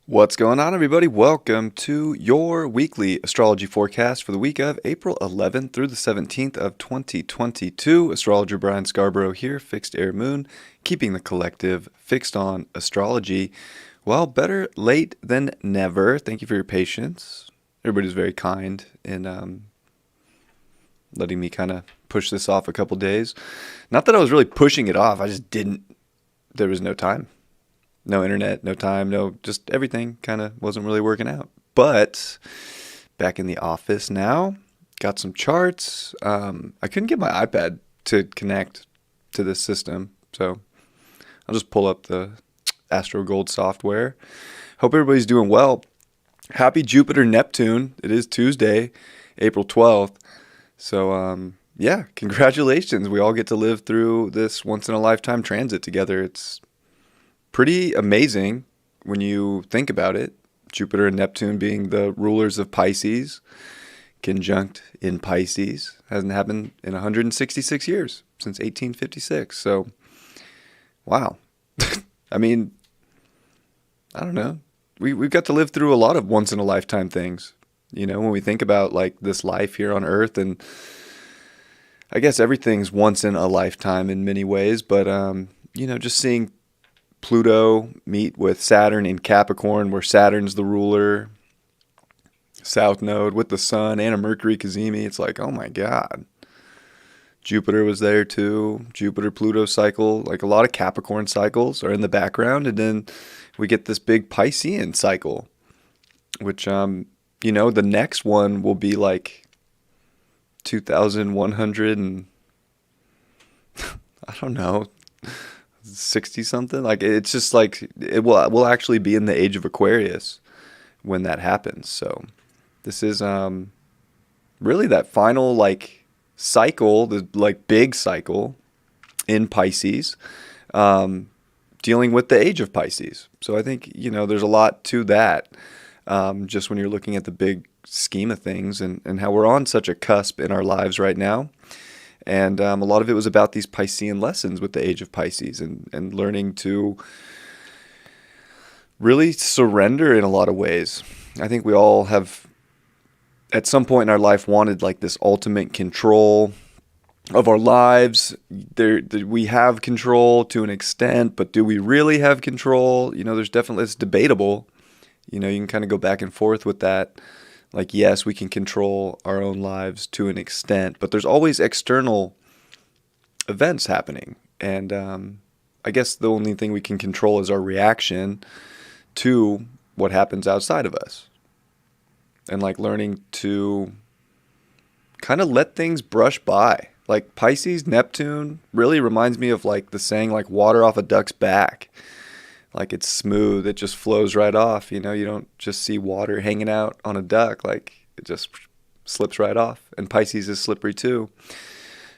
What's going on, everybody? Welcome to your weekly astrology forecast for the week of April 11th through the 17th of 2022. Astrologer Brian Scarborough here, Fixed Air Moon, keeping the collective fixed on astrology. Well, better late than never. Thank you for your patience. Everybody's very kind in letting me kind of push this off a couple days. Not that I was really pushing it off, I just didn't. There was no time. No internet, no time, just everything kind of wasn't really working out. But back in the office now, got some charts. I couldn't get my iPad to connect to this system, so I'll just pull up the Astro Gold software. Hope everybody's doing well. Happy Jupiter Neptune. It is Tuesday, April 12th. So, yeah, congratulations. We all get to live through this once-in-a-lifetime transit together. It's pretty amazing when you think about it. Jupiter and Neptune being the rulers of Pisces, conjunct in Pisces. Hasn't happened in 166 years, since 1856. So, wow. I mean, I don't know. We've got to live through a lot of once-in-a-lifetime things. You know, when we think about, like, this life here on Earth, and I guess everything's once in a lifetime in many ways, but, just seeing Pluto meet with Saturn in Capricorn, where Saturn's the ruler, South Node with the Sun and a Mercury cazimi. It's like, oh my God. Jupiter was there too. Jupiter-Pluto cycle. Like a lot of Capricorn cycles are in the background. And then we get this big Piscean cycle, which, the next one will be like 2,100 and I don't know. 60 something. Like, it's just like we'll actually be in the age of Aquarius when that happens. So this is really that final like cycle, the like big cycle in Pisces, dealing with the age of Pisces. So I think there's a lot to that, just when you're looking at the big scheme of things, and how we're on such a cusp in our lives right now. And a lot of it was about these Piscean lessons with the age of Pisces, and learning to really surrender in a lot of ways. I think we all have, at some point in our life, wanted like this ultimate control of our lives. We have control to an extent, but do we really have control? There's definitely, it's debatable. You can kind of go back and forth with that. Like, yes, we can control our own lives to an extent, but there's always external events happening. And I guess the only thing we can control is our reaction to what happens outside of us. And like learning to kind of let things brush by. Like Pisces, Neptune really reminds me of like the saying, like water off a duck's back. Like it's smooth, it just flows right off. You don't just see water hanging out on a duck. Like it just slips right off. And Pisces is slippery too.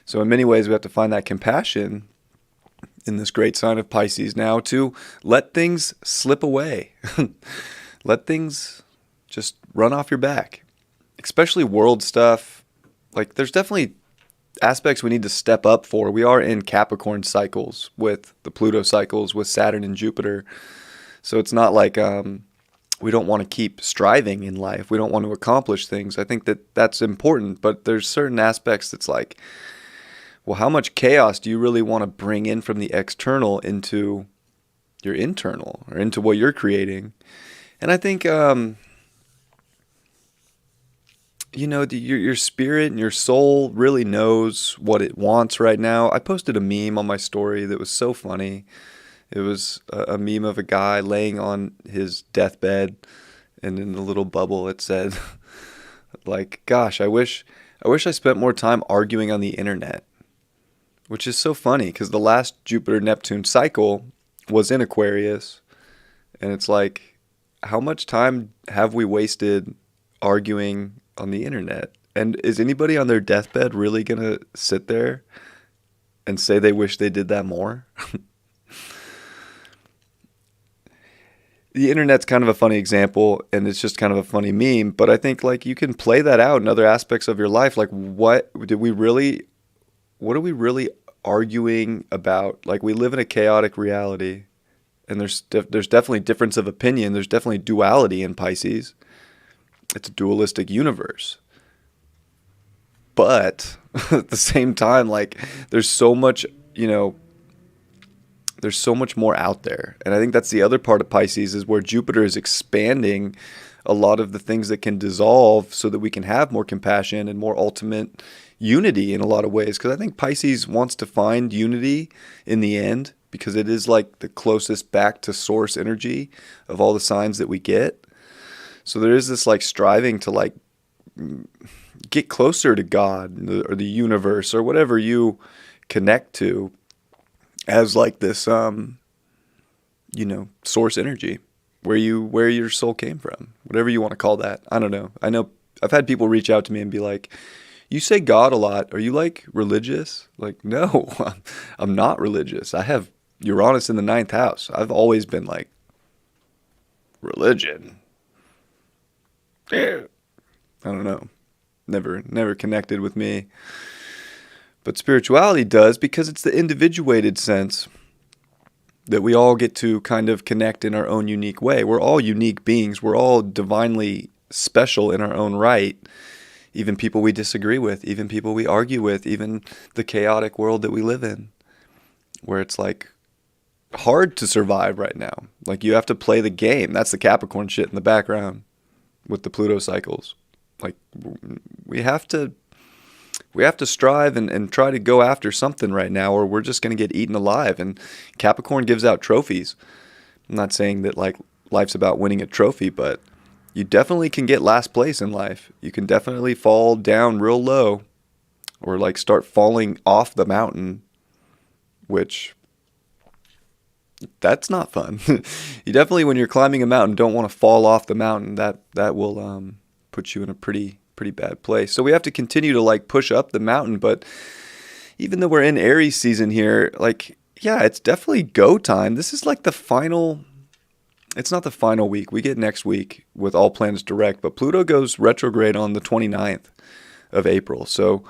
So in many ways, we have to find that compassion in this great sign of Pisces now to let things slip away. Let things just run off your back, especially world stuff. Like there's definitely aspects we need to step up for. We are in Capricorn cycles with the Pluto cycles with Saturn and Jupiter. So it's not like we don't want to keep striving in life. We don't want to accomplish things. I think that that's important, but there's certain aspects that's like, well, how much chaos do you really want to bring in from the external into your internal, or into what you're creating? And I think your spirit and your soul really knows what it wants right now. I posted a meme on my story that was so funny. It was a meme of a guy laying on his deathbed, and in the little bubble it said, like, gosh, I wish I spent more time arguing on the internet, which is so funny because the last Jupiter-Neptune cycle was in Aquarius, and it's like, how much time have we wasted arguing on the internet? And is anybody on their deathbed really gonna sit there and say they wish they did that more? The internet's kind of a funny example, and it's just kind of a funny meme, but I think like you can play that out in other aspects of your life. Like what are we really arguing about? Like we live in a chaotic reality, And there's definitely difference of opinion. There's definitely duality in Pisces. It's a dualistic universe. But at the same time, like there's so much, there's so much more out there. And I think that's the other part of Pisces is where Jupiter is expanding a lot of the things that can dissolve so that we can have more compassion and more ultimate unity in a lot of ways. Because I think Pisces wants to find unity in the end because it is like the closest back to source energy of all the signs that we get. So there is this like striving to like get closer to God or the universe or whatever you connect to as like this, source energy where your soul came from, whatever you want to call that. I don't know. I know I've had people reach out to me and be like, you say God a lot. Are you like religious? Like, no, I'm not religious. I have Uranus in the 9th house. I've always been like, religion. Yeah. I don't know. Never connected with me. But spirituality does because it's the individuated sense that we all get to kind of connect in our own unique way. We're all unique beings. We're all divinely special in our own right. Even people we disagree with, even people we argue with, even the chaotic world that we live in, where it's like hard to survive right now. Like you have to play the game. That's the Capricorn shit in the background with the Pluto cycles. Like we have to strive and try to go after something right now, or we're just going to get eaten alive. And Capricorn gives out trophies. I'm not saying that like life's about winning a trophy, but you definitely can get last place in life. You can definitely fall down real low or like start falling off the mountain, which that's not fun. You definitely, when you're climbing a mountain, don't want to fall off the mountain. That will put you in a pretty bad place. So we have to continue to like push up the mountain. But even though we're in Aries season here, like, yeah, it's definitely go time. This is like the final, it's not the final week. We get next week with all planets direct, but Pluto goes retrograde on the 29th of April. So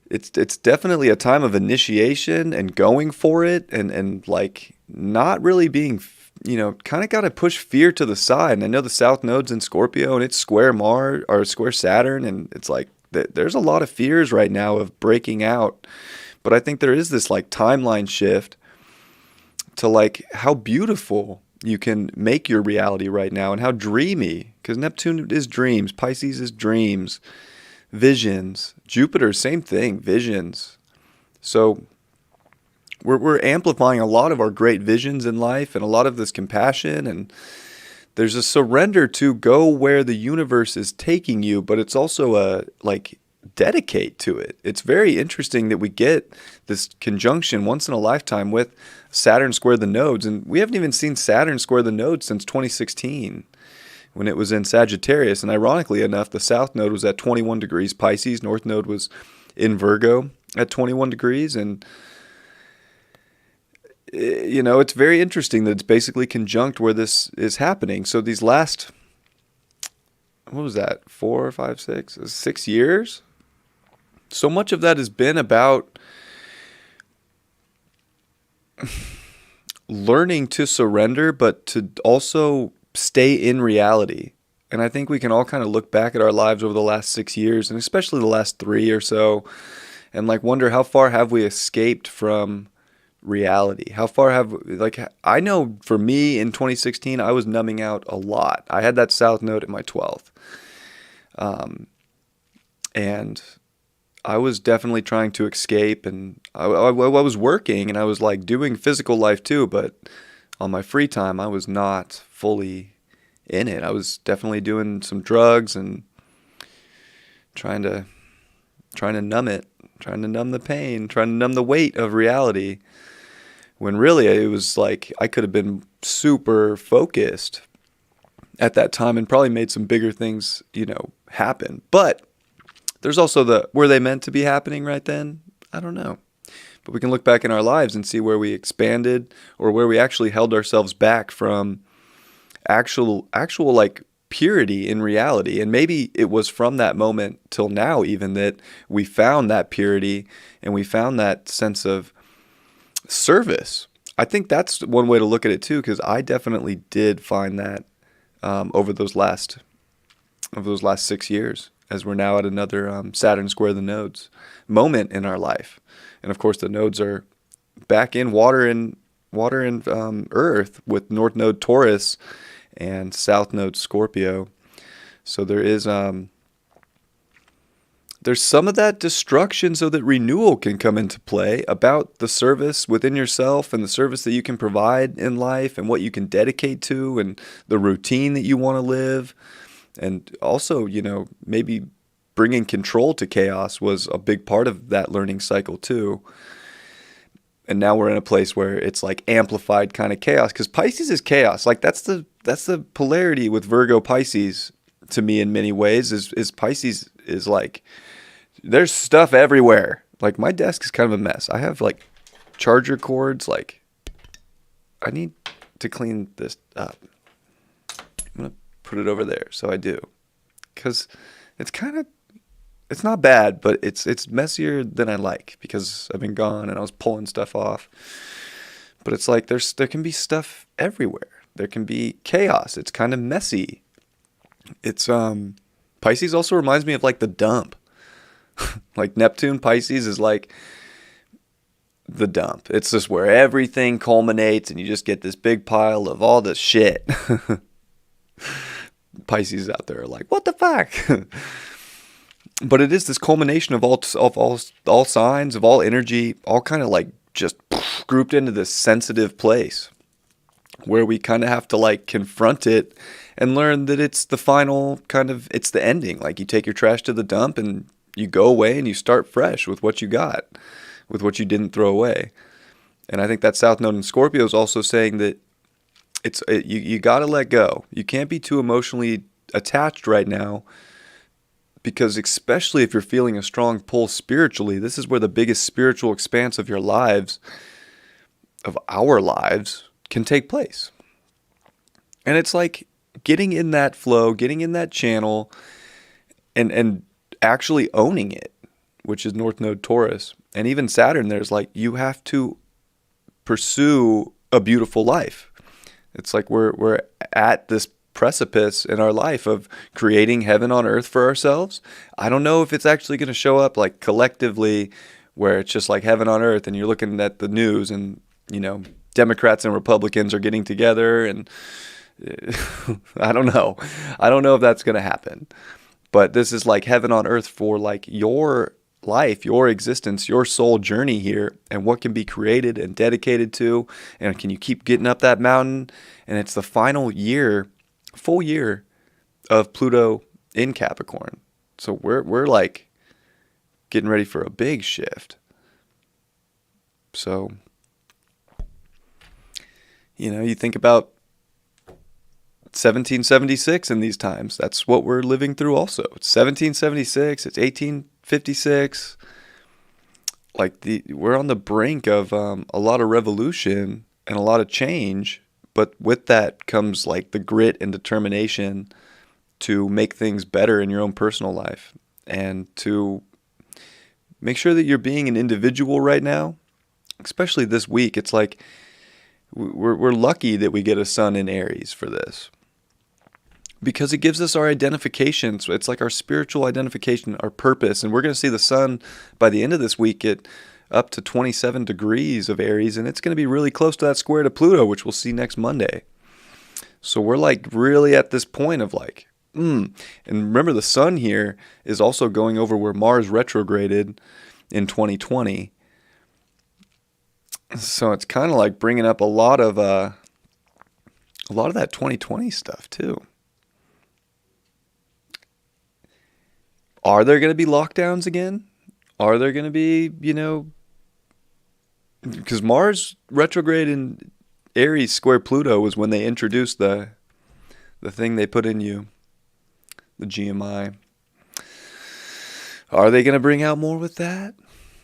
it's definitely a time of initiation and going for it and like not really being, kind of got to push fear to the side. And I know the South Node's in Scorpio and it's square Mars or square Saturn. And it's like, there's a lot of fears right now of breaking out. But I think there is this like timeline shift to like how beautiful you can make your reality right now and how dreamy, because Neptune is dreams, Pisces is dreams, visions, Jupiter, same thing, visions. So we're amplifying a lot of our great visions in life and a lot of this compassion, and there's a surrender to go where the universe is taking you, but it's also a like dedicate to it. It's very interesting that we get this conjunction once in a lifetime with Saturn square the nodes, and we haven't even seen Saturn square the nodes since 2016 when it was in Sagittarius. And ironically enough, the South Node was at 21 degrees Pisces, North Node was in Virgo at 21 degrees, and it's very interesting that it's basically conjunct where this is happening. So these last, what was that, 4 or 5, 6 years? So much of that has been about learning to surrender, but to also stay in reality. And I think we can all kind of look back at our lives over the last 6 years, and especially the last 3 or so, and like wonder how far have we escaped from reality? How far I know for me in 2016, I was numbing out a lot. I had that South Node at my 12th. And I was definitely trying to escape, and I was working and I was like doing physical life too, but on my free time, I was not fully in it. I was definitely doing some drugs and trying to numb it, trying to numb the pain, trying to numb the weight of reality. When really it was like I could have been super focused at that time and probably made some bigger things, happen. But there's also were they meant to be happening right then? I don't know. But we can look back in our lives and see where we expanded or where we actually held ourselves back from actual like purity in reality. And maybe it was from that moment till now even that we found that purity and we found that sense of service. I think that's one way to look at it too, because I definitely did find that over those last 6 years, as we're now at another Saturn square the nodes moment in our life, and of course the nodes are back in water and Earth with North Node Taurus and South Node Scorpio. So there's some of that destruction so that renewal can come into play about the service within yourself and the service that you can provide in life and what you can dedicate to and the routine that you want to live. And also, maybe bringing control to chaos was a big part of that learning cycle too. And now we're in a place where it's like amplified kind of chaos, because Pisces is chaos. Like that's the polarity with Virgo Pisces to me in many ways is Pisces is like, there's stuff everywhere. Like my desk is kind of a mess. I have like charger cords. Like I need to clean this up. I'm going to put it over there. So I do, because it's not bad, but it's messier than I like because I've been gone and I was pulling stuff off. But it's like there can be stuff everywhere. There can be chaos. It's kind of messy. It's Pisces also reminds me of like the dump. Like Neptune Pisces is like the dump. It's just where everything culminates and you just get this big pile of all this shit. Pisces out there are like, what the fuck? But it is this culmination of all signs, of all energy, all kind of like just grouped into this sensitive place where we kind of have to like confront it and learn that it's the final it's the ending. Like you take your trash to the dump and you go away and you start fresh with what you got, with what you didn't throw away. And I think that South Node in Scorpio is also saying that you got to let go. You can't be too emotionally attached right now, because especially if you're feeling a strong pull spiritually, this is where the biggest spiritual expanse of our lives, can take place. And it's like getting in that flow, getting in that channel, and actually owning it, which is North Node Taurus. And even Saturn, there's like, you have to pursue a beautiful life. It's like we're at this precipice in our life of creating heaven on earth for ourselves. I don't know if it's actually going to show up like collectively where it's just like heaven on earth and you're looking at the news and, Democrats and Republicans are getting together and I don't know. I don't know if that's going to happen. But this is like heaven on earth for like your life, your existence, your soul journey here, and what can be created and dedicated to, and can you keep getting up that mountain? And it's the final year, full year of Pluto in Capricorn. So we're like getting ready for a big shift. So, you think about 1776 in these times. That's what we're living through also. It's 1776, it's 1856. Like we're on the brink of a lot of revolution and a lot of change, but with that comes like the grit and determination to make things better in your own personal life and to make sure that you're being an individual right now, especially this week. It's like we're lucky that we get a sun in Aries for this, because it gives us our identification. So it's like our spiritual identification, our purpose. And we're going to see the sun by the end of this week at up to 27 degrees of Aries. And it's going to be really close to that square to Pluto, which we'll see next Monday. So we're like really at this point of like, And remember, the sun here is also going over where Mars retrograded in 2020. So it's kind of like bringing up a lot of that 2020 stuff too. Are there going to be lockdowns again? Are there going to be, because Mars retrograde in Aries square Pluto was when they introduced the thing they put in you, the GMI. Are they going to bring out more with that?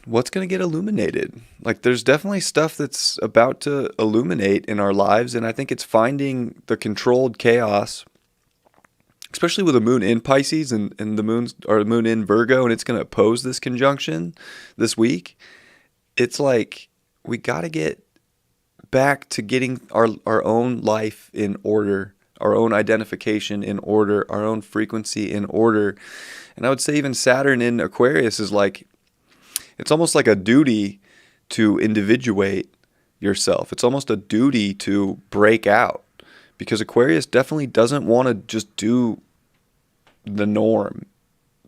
What's going to get illuminated? Like, there's definitely stuff that's about to illuminate in our lives, and I think it's finding the controlled chaos, especially with the moon in Pisces and the moon in Virgo, and it's going to oppose this conjunction this week. It's like we got to get back to getting our own life in order, our own identification in order, our own frequency in order. And I would say even Saturn in Aquarius is like, it's almost like a duty to individuate yourself. It's almost a duty to break out, because Aquarius definitely doesn't want to just do the norm,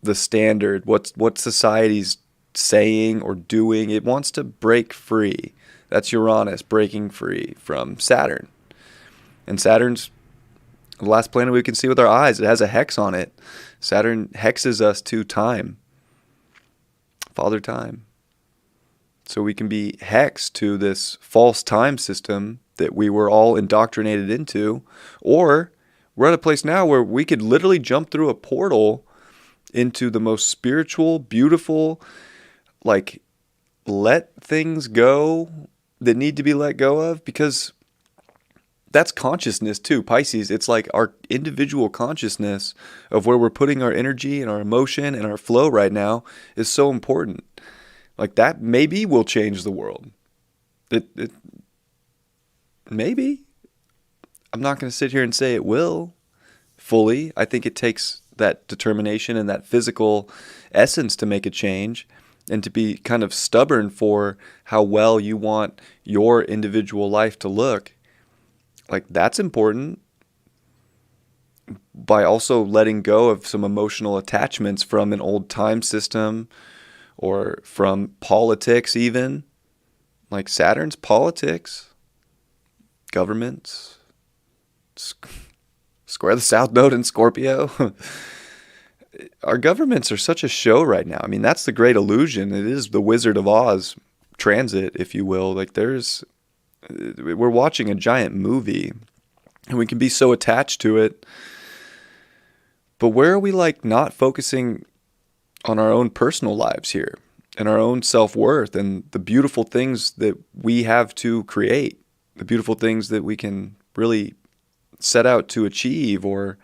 the standard, what society's saying or doing. It wants to break free. That's Uranus breaking free from Saturn. And Saturn's the last planet we can see with our eyes. It has a hex on it. Saturn hexes us to time, Father Time. So we can be hexed to this false time system that we were all indoctrinated into. Or we're at a place now where we could literally jump through a portal into the most spiritual, beautiful, like, let things go that need to be let go of, because that's consciousness too. Pisces, it's like our individual consciousness of where we're putting our energy and our emotion and our flow right now is so important. Like, that maybe will change the world. It maybe. I'm not going to sit here and say it will fully. I think it takes that determination and that physical essence to make a change, and to be kind of stubborn for how well you want your individual life to look. Like, that's important. By also letting go of some emotional attachments from an old time system or from politics even. Like, Saturn's politics, governments, square the South Node in Scorpio. Our governments are such a show right now. I mean, that's the great illusion. It is the Wizard of Oz transit, if you will. Like, we're watching a giant movie, and we can be so attached to it. But where are we, like, not focusing on our own personal lives here and our own self-worth and the beautiful things that we have to create, the beautiful things that we can really set out to achieve, or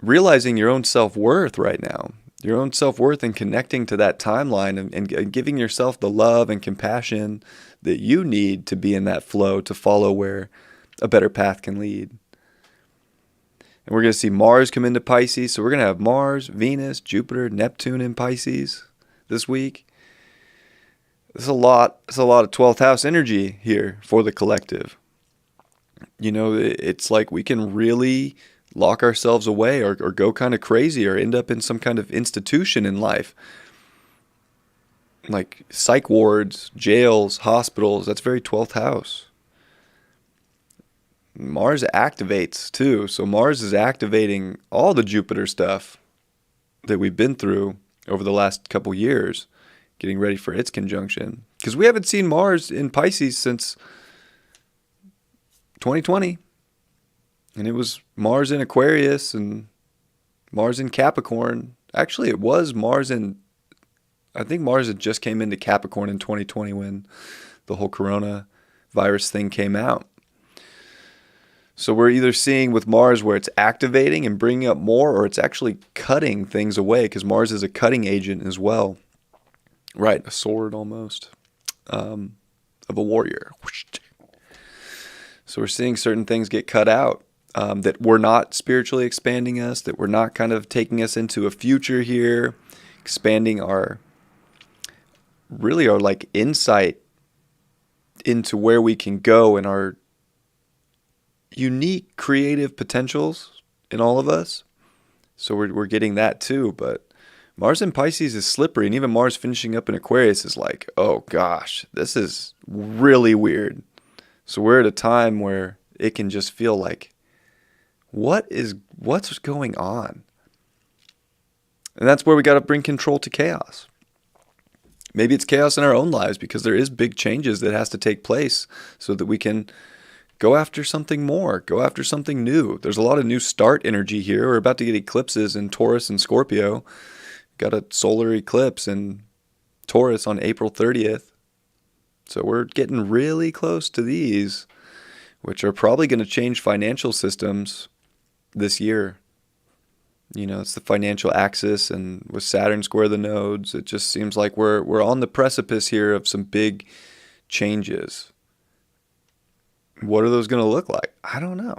realizing your own self-worth right now, your own self-worth, and connecting to that timeline, and giving yourself the love and compassion that you need to be in that flow to follow where a better path can lead. And we're going to see Mars come into Pisces. So we're going to have Mars, Venus, Jupiter, Neptune in Pisces this week. There's a lot of 12th house energy here for the collective. You know, it's like we can really lock ourselves away, or go kind of crazy, or end up in some kind of institution in life. Like psych wards, jails, hospitals. That's very 12th house. Mars activates too. So Mars is activating all the Jupiter stuff that we've been through over the last couple years, getting ready for its conjunction. Because we haven't seen Mars in Pisces since 2020. And it was Mars in Aquarius and Mars in Capricorn. Actually, it was I think Mars had just came into Capricorn in 2020 when the whole coronavirus thing came out. So we're either seeing with Mars where it's activating and bringing up more, or it's actually cutting things away, because Mars is a cutting agent as well. Right, a sword almost, of a warrior. So we're seeing certain things get cut out. That were not spiritually expanding us, that were not kind of taking us into a future here, expanding our like insight into where we can go and our unique creative potentials in all of us. So we're getting that too. But Mars in Pisces is slippery, and even Mars finishing up in Aquarius is like, oh gosh, this is really weird. So we're at a time where it can just feel like, what's going on? And that's where we got to bring control to chaos. Maybe it's chaos in our own lives, because there is big changes that has to take place so that we can go after something more, go after something new. There's a lot of new start energy here. We're about to get eclipses in Taurus and Scorpio. Got a solar eclipse in Taurus on April 30th. So we're getting really close to these, which are probably going to change financial systems this year. You know, it's the financial axis, and with Saturn square the nodes, it just seems like we're on the precipice here of some big changes. What are those going to look like? I don't know.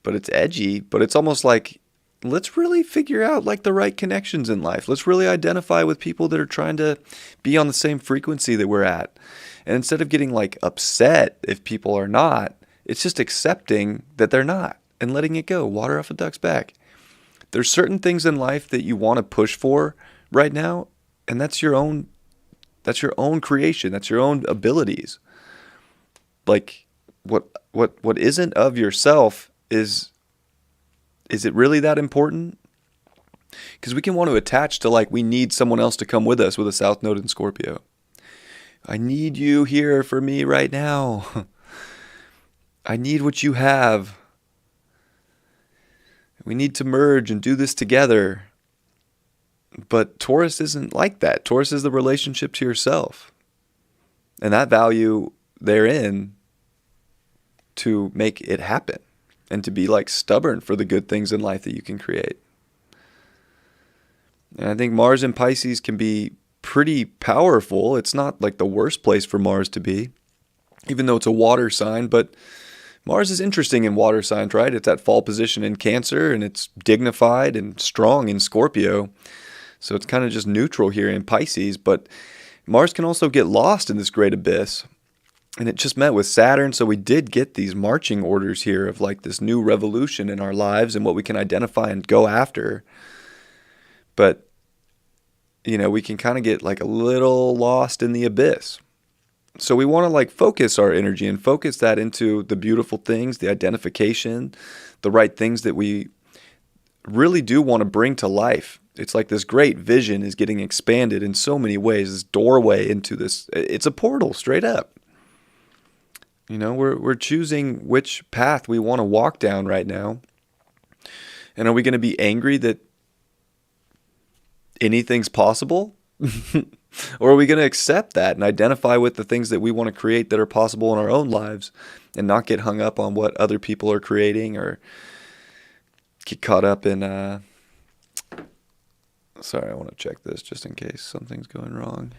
But it's edgy, but it's almost like, let's really figure out like the right connections in life. Let's really identify with people that are trying to be on the same frequency that we're at. And instead of getting like upset if people are not, it's just accepting that they're not and letting it go. Water off a duck's back. There's certain things in life that you want to push for right now, and that's your own creation. That's your own abilities. Like what isn't of yourself is it really that important? Because we can want to attach to like we need someone else to come with us with a South Node in Scorpio. I need you here for me right now. I need what you have. We need to merge and do this together. But Taurus isn't like that. Taurus is the relationship to yourself. And that value therein to make it happen. And to be like stubborn for the good things in life that you can create. And I think Mars in Pisces can be pretty powerful. It's not like the worst place for Mars to be, even though it's a water sign. But Mars is interesting in water signs, right? It's at fall position in Cancer, and it's dignified and strong in Scorpio. So it's kind of just neutral here in Pisces. But Mars can also get lost in this great abyss. And it just met with Saturn, so we did get these marching orders here of like this new revolution in our lives and what we can identify and go after. But, you know, we can kind of get like a little lost in the abyss. So we want to like focus our energy and focus that into the beautiful things, the identification, the right things that we really do want to bring to life. It's like this great vision is getting expanded in so many ways, this doorway into this. It's a portal straight up. You know, we're choosing which path we want to walk down right now. And are we going to be angry that anything's possible? Or are we going to accept that and identify with the things that we want to create that are possible in our own lives and not get hung up on what other people are creating or get caught up in... Sorry, I want to check this just in case something's going wrong.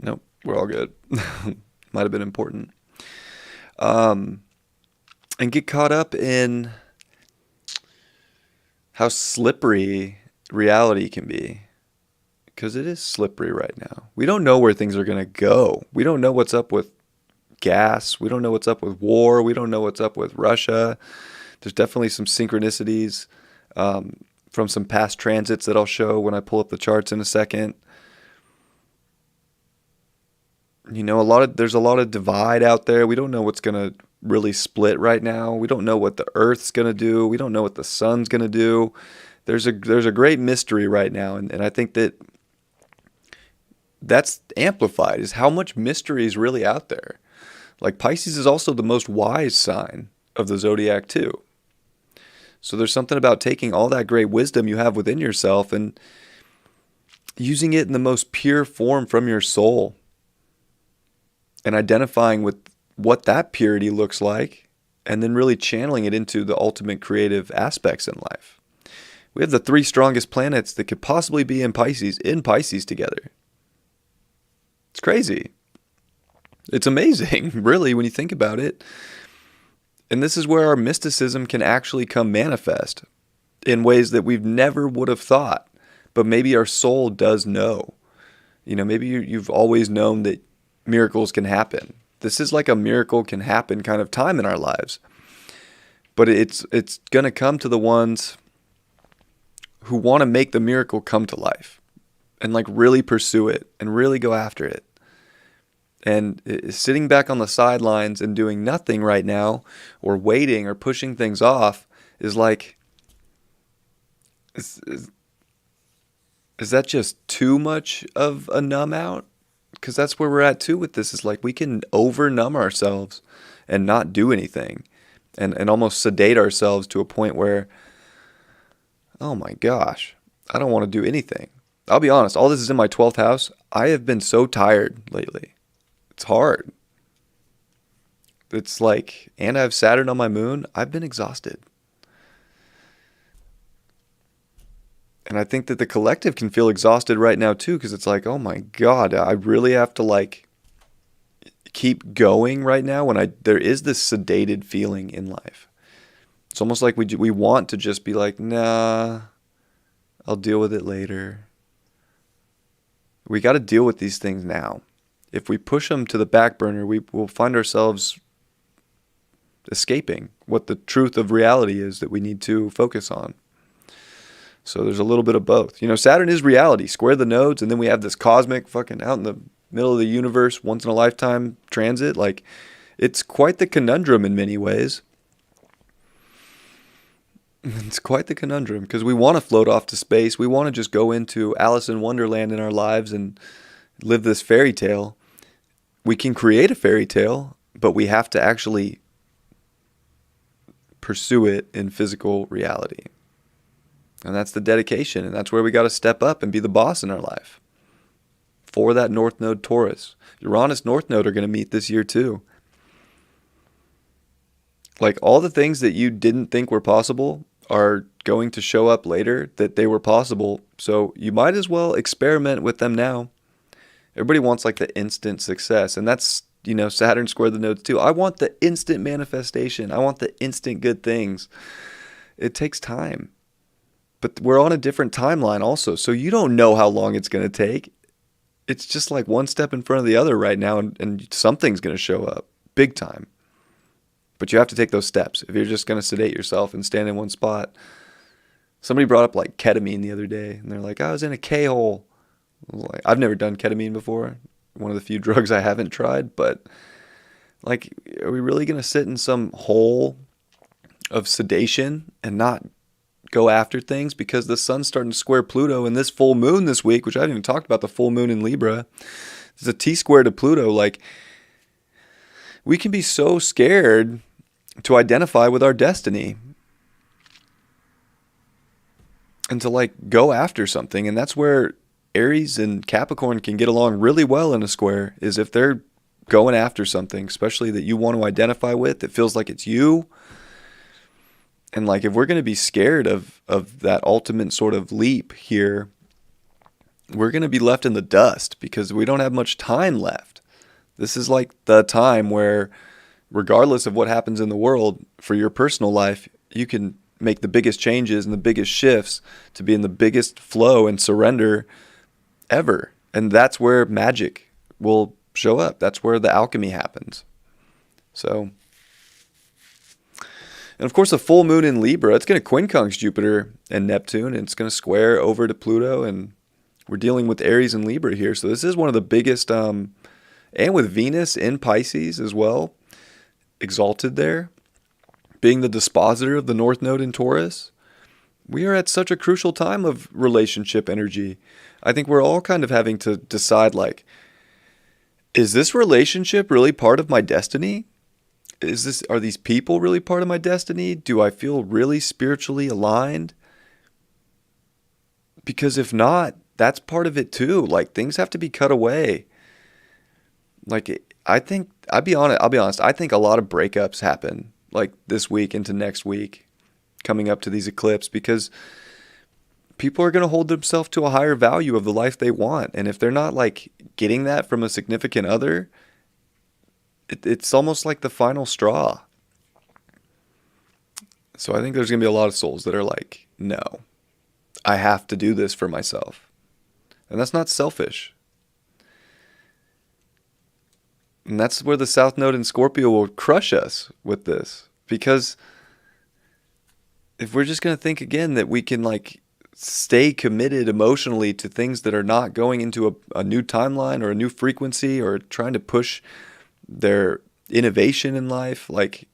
Nope, we're all good. Might have been important. And get caught up in how slippery reality can be. Because it is slippery right now. We don't know where things are going to go. We don't know what's up with gas. We don't know what's up with war. We don't know what's up with Russia. There's definitely some synchronicities from some past transits that I'll show when I pull up the charts in a second. You know, there's a lot of divide out there. We don't know what's going to really split right now. We don't know what the Earth's going to do. We don't know what the sun's going to do. There's a great mystery right now, and I think that's amplified, is how much mystery is really out there. Like Pisces is also the most wise sign of the zodiac too. So there's something about taking all that great wisdom you have within yourself and using it in the most pure form from your soul and identifying with what that purity looks like and then really channeling it into the ultimate creative aspects in life. We have the 3 strongest planets that could possibly be in Pisces together. It's crazy. It's amazing, really, when you think about it. And this is where our mysticism can actually come manifest in ways that we've never would have thought. But maybe our soul does know. You know, maybe you've always known that miracles can happen. This is like a miracle can happen kind of time in our lives. But it's going to come to the ones who want to make the miracle come to life and like really pursue it and really go after it. And sitting back on the sidelines and doing nothing right now or waiting or pushing things off is like, is that just too much of a numb out? Because that's where we're at too with this, is like we can over numb ourselves and not do anything and almost sedate ourselves to a point where, oh my gosh, I don't want to do anything. I'll be honest, all this is in my 12th house. I have been so tired lately. It's hard. It's like, and I have Saturn on my moon. I've been exhausted. And I think that the collective can feel exhausted right now too, because it's like, oh my God, I really have to like keep going right now when there is this sedated feeling in life. It's almost like we want to just be like, nah, I'll deal with it later. We got to deal with these things now. If we push them to the back burner, we will find ourselves escaping what the truth of reality is that we need to focus on. So there's a little bit of both. Saturn is reality. Square the nodes, and then we have this cosmic fucking out in the middle of the universe, once in a lifetime transit. Like, it's quite the conundrum in many ways. It's quite the conundrum because we want to float off to space. We want to just go into Alice in Wonderland in our lives and live this fairy tale. We can create a fairy tale, but we have to actually pursue it in physical reality. And that's the dedication, and that's where we got to step up and be the boss in our life. For that North Node Taurus. Uranus North Node are going to meet this year too. Like, all the things that you didn't think were possible are going to show up later that they were possible. So you might as well experiment with them now. Everybody wants like the instant success. And that's, Saturn squared the nodes too. I want the instant manifestation. I want the instant good things. It takes time. But we're on a different timeline also. So you don't know how long it's going to take. It's just like one step in front of the other right now. And something's going to show up big time. But you have to take those steps. If you're just going to sedate yourself and stand in one spot. Somebody brought up like ketamine the other day. And they're like, I was in a K-hole. I've never done ketamine before. One of the few drugs I haven't tried. But like, are we really going to sit in some hole of sedation and not go after things? Because the sun's starting to square Pluto. And this full moon this week, which I haven't even talked about, the full moon in Libra. There's a T-square to Pluto. Like, we can be so scared to identify with our destiny and to like go after something. And that's where Aries and Capricorn can get along really well in a square, is if they're going after something, especially that you want to identify with, that feels like it's you. And like, if we're going to be scared of that ultimate sort of leap here, we're going to be left in the dust because we don't have much time left. This is like the time where, regardless of what happens in the world, for your personal life, you can make the biggest changes and the biggest shifts to be in the biggest flow and surrender ever. And that's where magic will show up. That's where the alchemy happens. So, and of course, the full moon in Libra, it's going to quincunx Jupiter and Neptune, and it's going to square over to Pluto, and we're dealing with Aries and Libra here. So this is one of the biggest, and with Venus in Pisces as well, exalted there, being the dispositor of the North Node in Taurus. We are at such a crucial time of relationship energy. I think we're all kind of having to decide, like, is this relationship really part of my destiny? Are these people really part of my destiny? Do I feel really spiritually aligned? Because if not, that's part of it too. Like, things have to be cut away. Like, I'll be honest, I think a lot of breakups happen like this week into next week coming up to these eclipses, because people are going to hold themselves to a higher value of the life they want. And if they're not like getting that from a significant other, it's almost like the final straw. So I think there's going to be a lot of souls that are like, no, I have to do this for myself. And that's not selfish. And that's where the South Node in Scorpio will crush us with this. Because if we're just going to think again that we can like stay committed emotionally to things that are not going into a new timeline or a new frequency, or trying to push their innovation in life, like,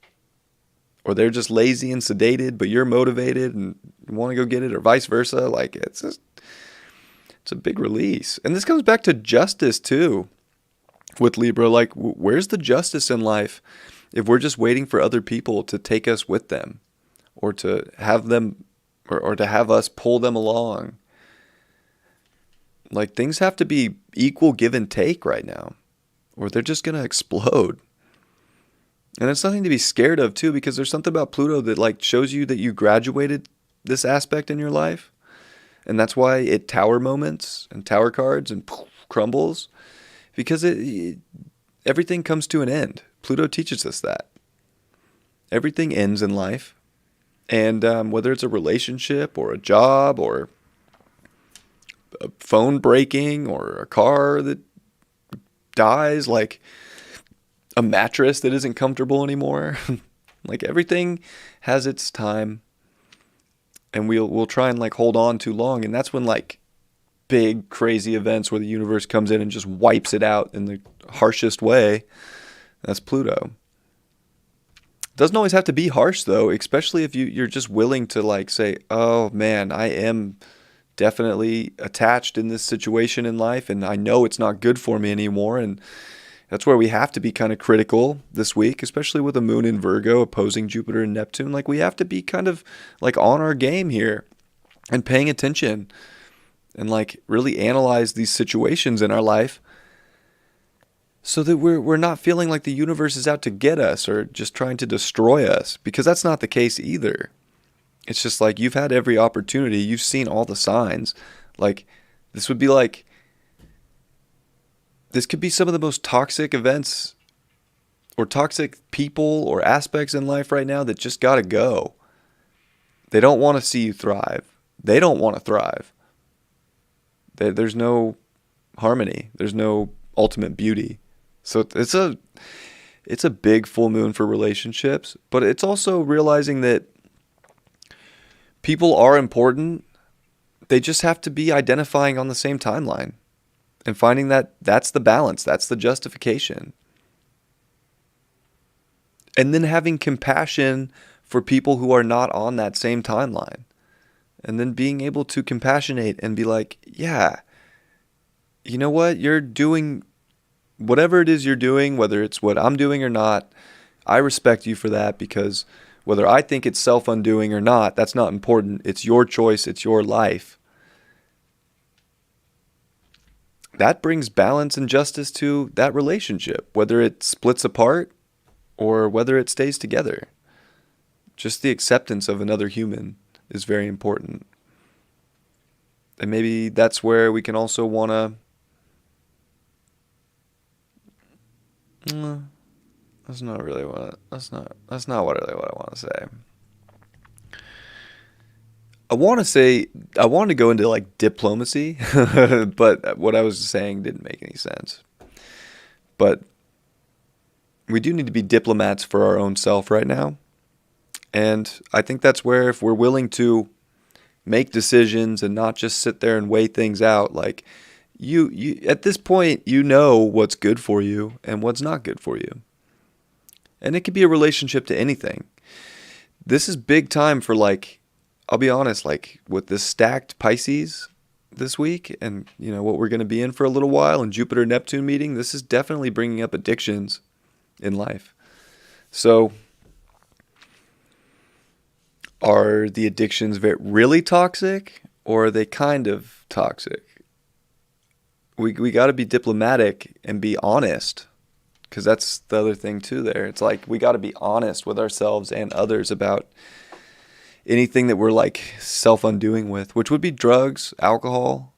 or they're just lazy and sedated, but you're motivated and want to go get it, or vice versa, like, it's a big release. And this comes back to justice too. With Libra, like, where's the justice in life if we're just waiting for other people to take us with them, or to have them, or to have us pull them along? Like, things have to be equal give and take right now, or they're just going to explode. And it's nothing to be scared of too, because there's something about Pluto that like shows you that you graduated this aspect in your life. And that's why it tower moments and tower cards and poof, crumbles, because everything comes to an end. Pluto teaches us that. Everything ends in life. And whether it's a relationship or a job or a phone breaking or a car that dies, like a mattress that isn't comfortable anymore, like everything has its time, and we'll try and like hold on too long, and that's when like big crazy events where the universe comes in and just wipes it out in the harshest way. That's Pluto. Doesn't always have to be harsh though, especially if you're just willing to like say, oh man, I am definitely attached in this situation in life and I know it's not good for me anymore. And that's where we have to be kind of critical this week, especially with the moon in Virgo opposing Jupiter and Neptune. Like we have to be kind of like on our game here and paying attention and like really analyze these situations in our life, so that we're not feeling like the universe is out to get us or just trying to destroy us, because that's not the case either. It's just like you've had every opportunity, you've seen all the signs. Like this would be like, this could be some of the most toxic events or toxic people or aspects in life right now that just got to go. They don't want to see you thrive. They don't want to thrive. There's no harmony. There's no ultimate beauty. So it's a big full moon for relationships, but it's also realizing that people are important. They just have to be identifying on the same timeline and finding that that's the balance, that's the justification. And then having compassion for people who are not on that same timeline. And then being able to compassionate and be like, yeah, you know what? You're doing whatever it is you're doing, whether it's what I'm doing or not. I respect you for that, because whether I think it's self-undoing or not, that's not important. It's your choice. It's your life. That brings balance and justice to that relationship, whether it splits apart or whether it stays together. Just the acceptance of another human is very important. And maybe that's where we can also want to... That's not really what that's not what really what I want to say. I want to go into like diplomacy, but what I was saying didn't make any sense. But we do need to be diplomats for our own self right now. And I think that's where, if we're willing to make decisions and not just sit there and weigh things out, like you at this point, you know what's good for you and what's not good for you. And it could be a relationship to anything. This is big time for, like, I'll be honest, like with this stacked Pisces this week, and you know what we're going to be in for a little while, and Jupiter Neptune meeting, this is definitely bringing up addictions in life. So are the addictions really toxic, or are they kind of toxic? We got to be diplomatic and be honest, because that's the other thing too there. It's like we got to be honest with ourselves and others about anything that we're like self-undoing with, which would be drugs, alcohol.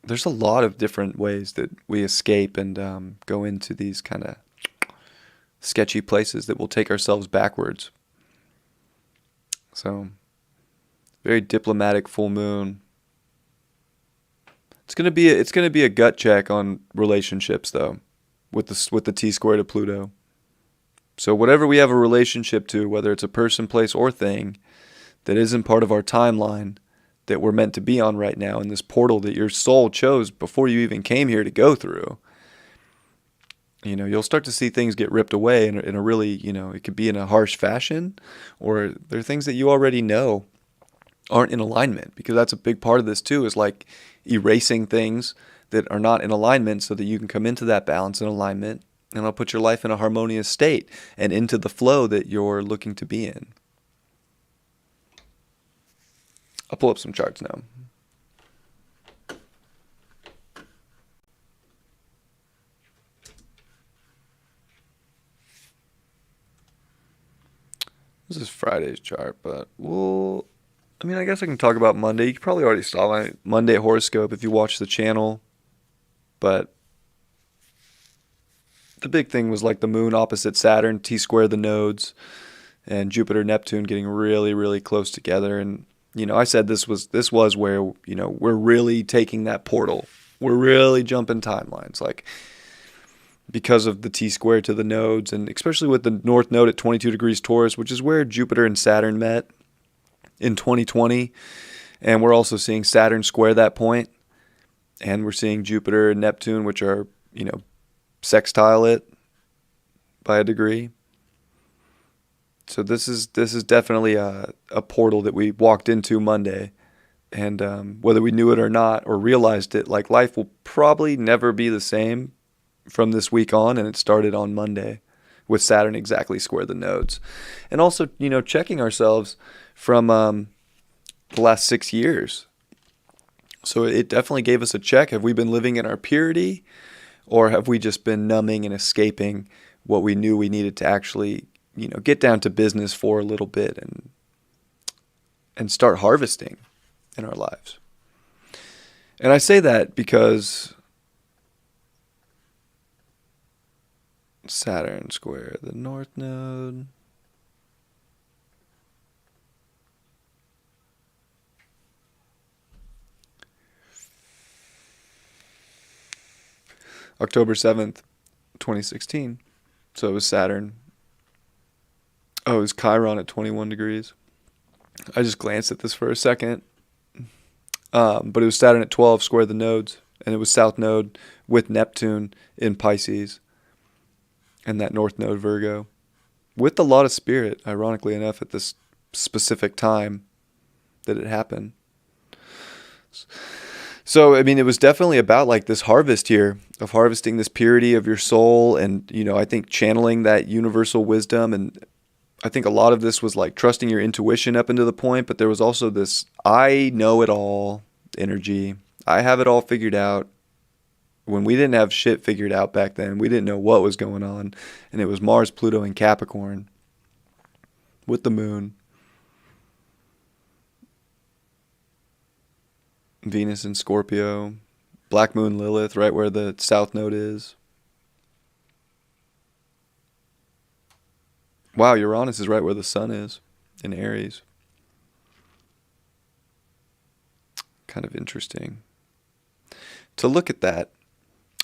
There's a lot of different ways that we escape and go into these kind of sketchy places that will take ourselves backwards. So, very diplomatic full moon. It's gonna be a gut check on relationships though, with the T squared of Pluto. So whatever we have a relationship to, whether it's a person, place, or thing that isn't part of our timeline that we're meant to be on right now in this portal that your soul chose before you even came here to go through, you know, you'll start to see things get ripped away in a really, you know, it could be in a harsh fashion, or there are things that you already know aren't in alignment, because that's a big part of this too, is like erasing things that are not in alignment so that you can come into that balance and alignment, and it'll put your life in a harmonious state and into the flow that you're looking to be in. I'll pull up some charts now. This is Friday's chart, but we'll I mean, I guess I can talk about Monday. You probably already saw my Monday horoscope if you watch the channel. But the big thing was like the moon opposite Saturn, T-square the nodes, and Jupiter, Neptune getting really, really close together. And, I said this was where, we're really taking that portal. We're really jumping timelines. Like, because of the T-square to the nodes, and especially with the North Node at 22 degrees Taurus, which is where Jupiter and Saturn met in 2020. And we're also seeing Saturn square that point. And we're seeing Jupiter and Neptune, which are, sextile it by a degree. So this is definitely a portal that we walked into Monday. And whether we knew it or not, or realized it, like, life will probably never be the same from this week on. And it started on Monday with Saturn exactly square the nodes. And also, checking ourselves from the last 6 years. So it definitely gave us a check. Have we been living in our purity, or have we just been numbing and escaping what we knew we needed to actually, get down to business for a little bit and start harvesting in our lives? And I say that because Saturn square the North Node. October 7th, 2016. So it was Saturn. Oh, it was Chiron at 21 degrees. I just glanced at this for a second. But it was Saturn at 12, square the nodes. And it was South Node with Neptune in Pisces. And that North Node Virgo. With a lot of spirit, ironically enough, at this specific time that it happened. So, I mean, it was definitely about like this harvest here of harvesting this purity of your soul, and, I think channeling that universal wisdom. And I think a lot of this was like trusting your intuition up into the point, but there was also this I know it all energy. I have it all figured out. When we didn't have shit figured out back then, we didn't know what was going on. And it was Mars, Pluto, and Capricorn with the moon. Venus in Scorpio, Black Moon Lilith, right where the South Node is. Wow, Uranus is right where the Sun is, in Aries. Kind of interesting to look at that,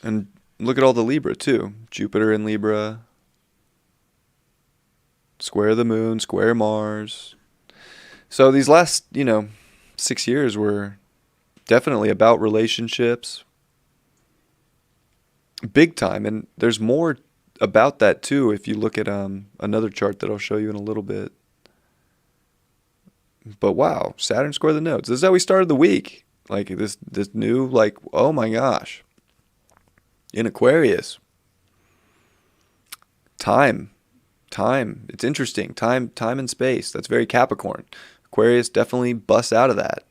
and look at all the Libra too. Jupiter in Libra, square the moon, square Mars. So these last, 6 years were definitely about relationships, big time. And there's more about that too if you look at another chart that I'll show you in a little bit. But wow, Saturn square the nodes. This is how we started the week. Like this new, like, oh my gosh. In Aquarius. Time. It's interesting. Time and space. That's very Capricorn. Aquarius definitely busts out of that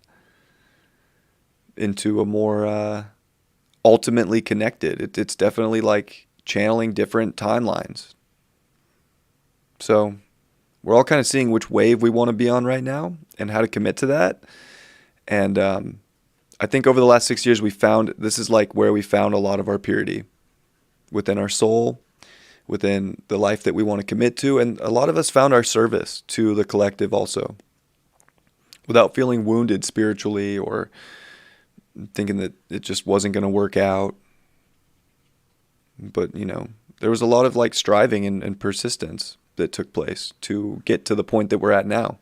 into a more ultimately connected. It's definitely like channeling different timelines. So we're all kind of seeing which wave we want to be on right now and how to commit to that. And I think over the last 6 years, this is like where we found a lot of our purity within our soul, within the life that we want to commit to. And a lot of us found our service to the collective also, without feeling wounded spiritually or thinking that it just wasn't going to work out. But, there was a lot of like striving and persistence that took place to get to the point that we're at now.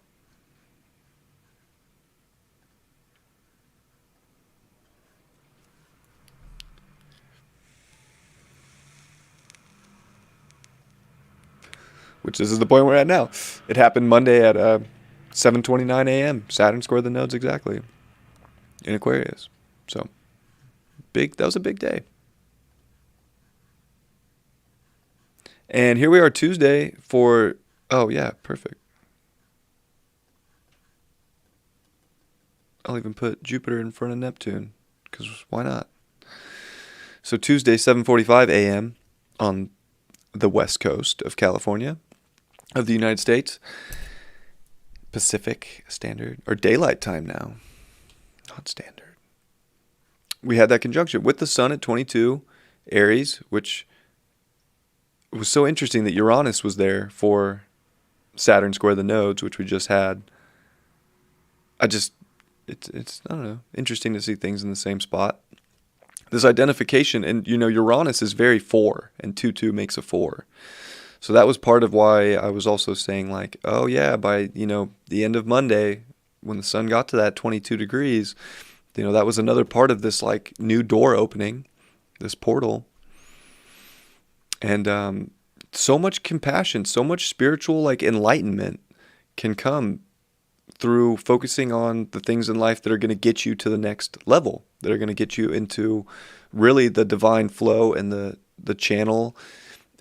Which this is the point we're at now. It happened Monday at 7:29 a.m. Saturn squared the nodes exactly in Aquarius. So that was a big day. And here we are Tuesday for, oh yeah, perfect. I'll even put Jupiter in front of Neptune, because why not? So Tuesday, 7:45 a.m. on the west coast of California, of the United States. Pacific Standard, or Daylight Time now, not Standard. We had that conjunction with the Sun at 22 Aries, which was so interesting that Uranus was there for Saturn square the nodes, which we just had. It's I don't know, interesting to see things in the same spot. This identification, and Uranus is very 4, and 2 makes a 4. So that was part of why I was also saying, like, oh yeah, by the end of Monday, when the sun got to that 22 degrees, that was another part of this like new door opening, this portal. And so much compassion, so much spiritual like enlightenment can come through focusing on the things in life that are going to get you to the next level, that are going to get you into really the divine flow and the channel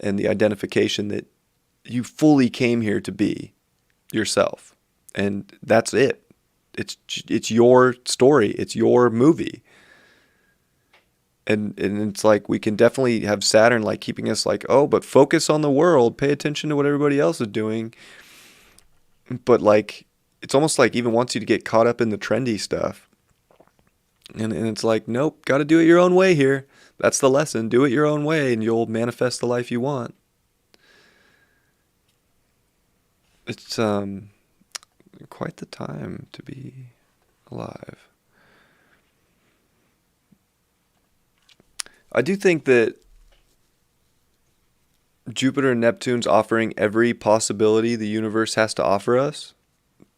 and the identification that you fully came here to be yourself. And that's it. It's your story. It's your movie. And it's like we can definitely have Saturn like keeping us like, oh, but focus on the world. Pay attention to what everybody else is doing. But like, it's almost like even wants you to get caught up in the trendy stuff. And it's like, nope, got to do it your own way here. That's the lesson. Do it your own way and you'll manifest the life you want. It's quite the time to be alive. I do think that Jupiter and Neptune's offering every possibility the universe has to offer us,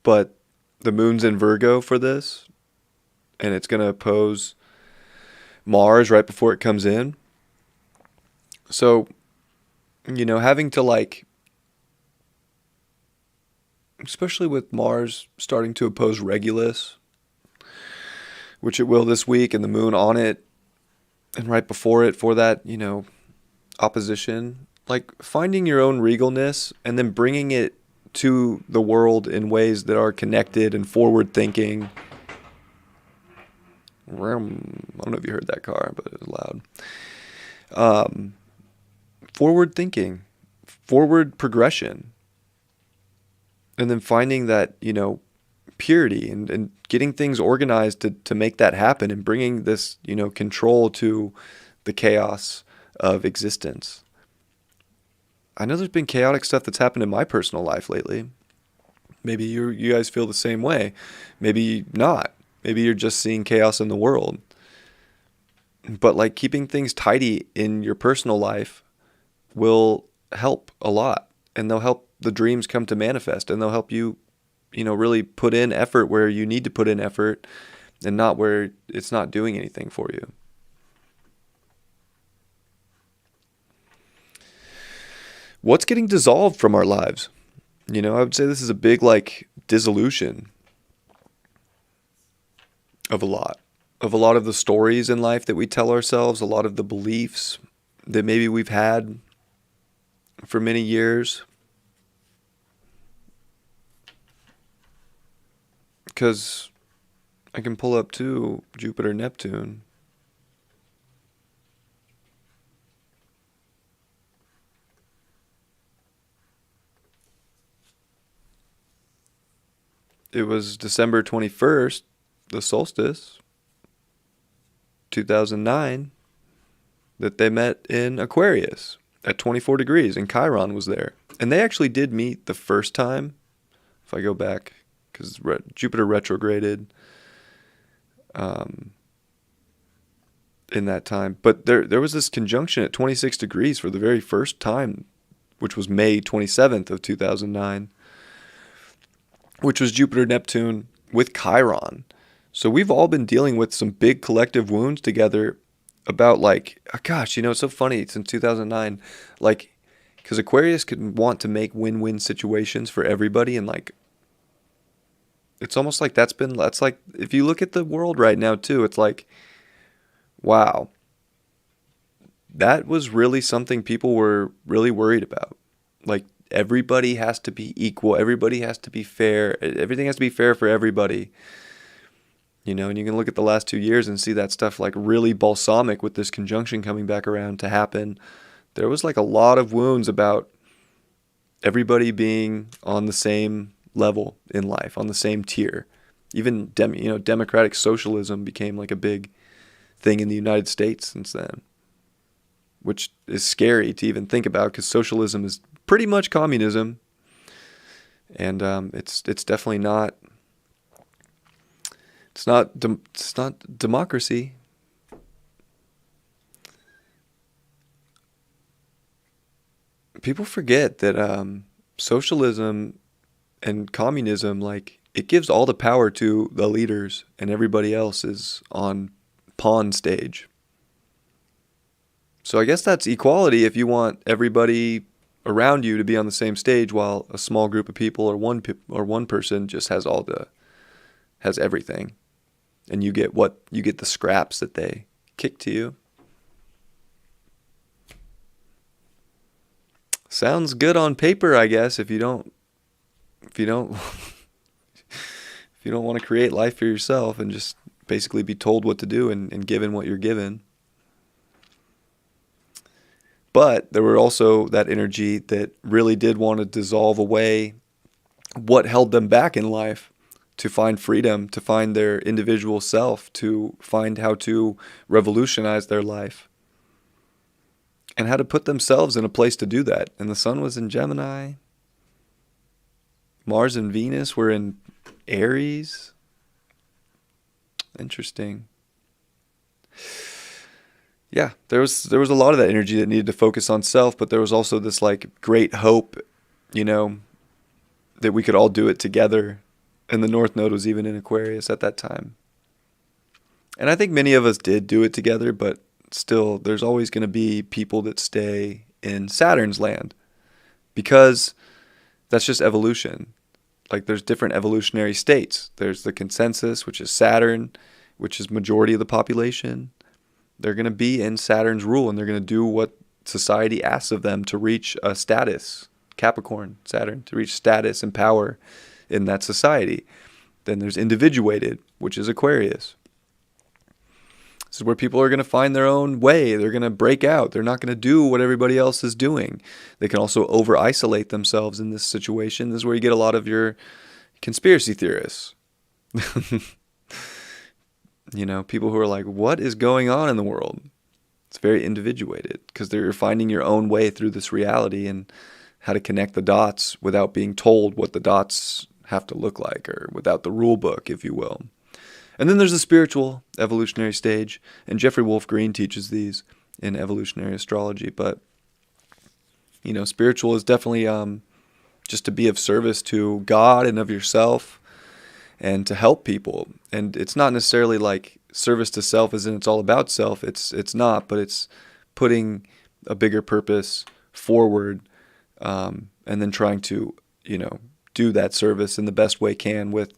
but the moon's in Virgo for this, and it's going to oppose Mars right before it comes in. So, having to like, especially with Mars starting to oppose Regulus, which it will this week, and the moon on it, and right before it for that, opposition, like finding your own regalness and then bringing it to the world in ways that are connected and forward thinking. I don't know if you heard that car, but it was loud. Forward thinking, forward progression, and then finding that, purity and getting things organized to make that happen and bringing this, control to the chaos of existence. I know there's been chaotic stuff that's happened in my personal life lately. Maybe you guys feel the same way. Maybe not. Maybe you're just seeing chaos in the world. But like keeping things tidy in your personal life will help a lot. And they'll help the dreams come to manifest. And they'll help you, really put in effort where you need to put in effort and not where it's not doing anything for you. What's getting dissolved from our lives? I would say this is a big like dissolution of a lot of the stories in life that we tell ourselves, a lot of the beliefs that maybe we've had for many years. Because I can pull up too Jupiter, Neptune. It was December 21st, the solstice, 2009, that they met in Aquarius at 24 degrees, and Chiron was there. And they actually did meet the first time, if I go back, because Jupiter retrograded in that time. But there was this conjunction at 26 degrees for the very first time, which was May 27th of 2009, which was Jupiter, Neptune with Chiron. So we've all been dealing with some big collective wounds together about like, oh gosh, it's so funny since 2009, like, because Aquarius could want to make win-win situations for everybody. And like, it's almost like that's like, if you look at the world right now too, it's like, wow, that was really something people were really worried about. Like, everybody has to be equal. Everybody has to be fair. Everything has to be fair for everybody. And you can look at the last 2 years and see that stuff like really balsamic with this conjunction coming back around to happen. There was like a lot of wounds about everybody being on the same level in life, on the same tier. Even democratic socialism became like a big thing in the United States since then, which is scary to even think about because socialism is pretty much communism, and it's definitely not. It's not democracy. People forget that socialism and communism, like, it gives all the power to the leaders, and everybody else is on pawn stage. So I guess that's equality if you want everybody around you to be on the same stage, while a small group of people or one person just has everything, and you get the scraps that they kick to you. Sounds good on paper, I guess, if you don't if you don't want to create life for yourself and just basically be told what to do and given what you're given. But there were also that energy that really did want to dissolve away what held them back in life, to find freedom, to find their individual self, to find how to revolutionize their life, and how to put themselves in a place to do that. And the sun was in Gemini. Mars and Venus were in Aries. Interesting. Yeah, there was a lot of that energy that needed to focus on self, but there was also this like great hope, that we could all do it together. And the North Node was even in Aquarius at that time. And I think many of us did do it together, but still, there's always going to be people that stay in Saturn's land, because that's just evolution. Like, there's different evolutionary states. There's the consensus, which is Saturn, which is majority of the population. They're going to be in Saturn's rule, and they're going to do what society asks of them to reach a status. Capricorn, Saturn, to reach status and power in that society. Then there's individuated, which is Aquarius. This is where people are going to find their own way. They're going to break out. They're not going to do what everybody else is doing. They can also over-isolate themselves in this situation. This is where you get a lot of your conspiracy theorists. People who are like, what is going on in the world? It's very individuated, because they're finding your own way through this reality and how to connect the dots without being told what the dots have to look like, or without the rule book, if you will. And then there's the spiritual evolutionary stage, and Jeffrey Wolf Green teaches these in evolutionary astrology. But, spiritual is definitely just to be of service to God and of yourself, and to help people. And it's not necessarily like service to self as in it's all about self. It's not, but it's putting a bigger purpose forward, and then trying to, do that service in the best way can, with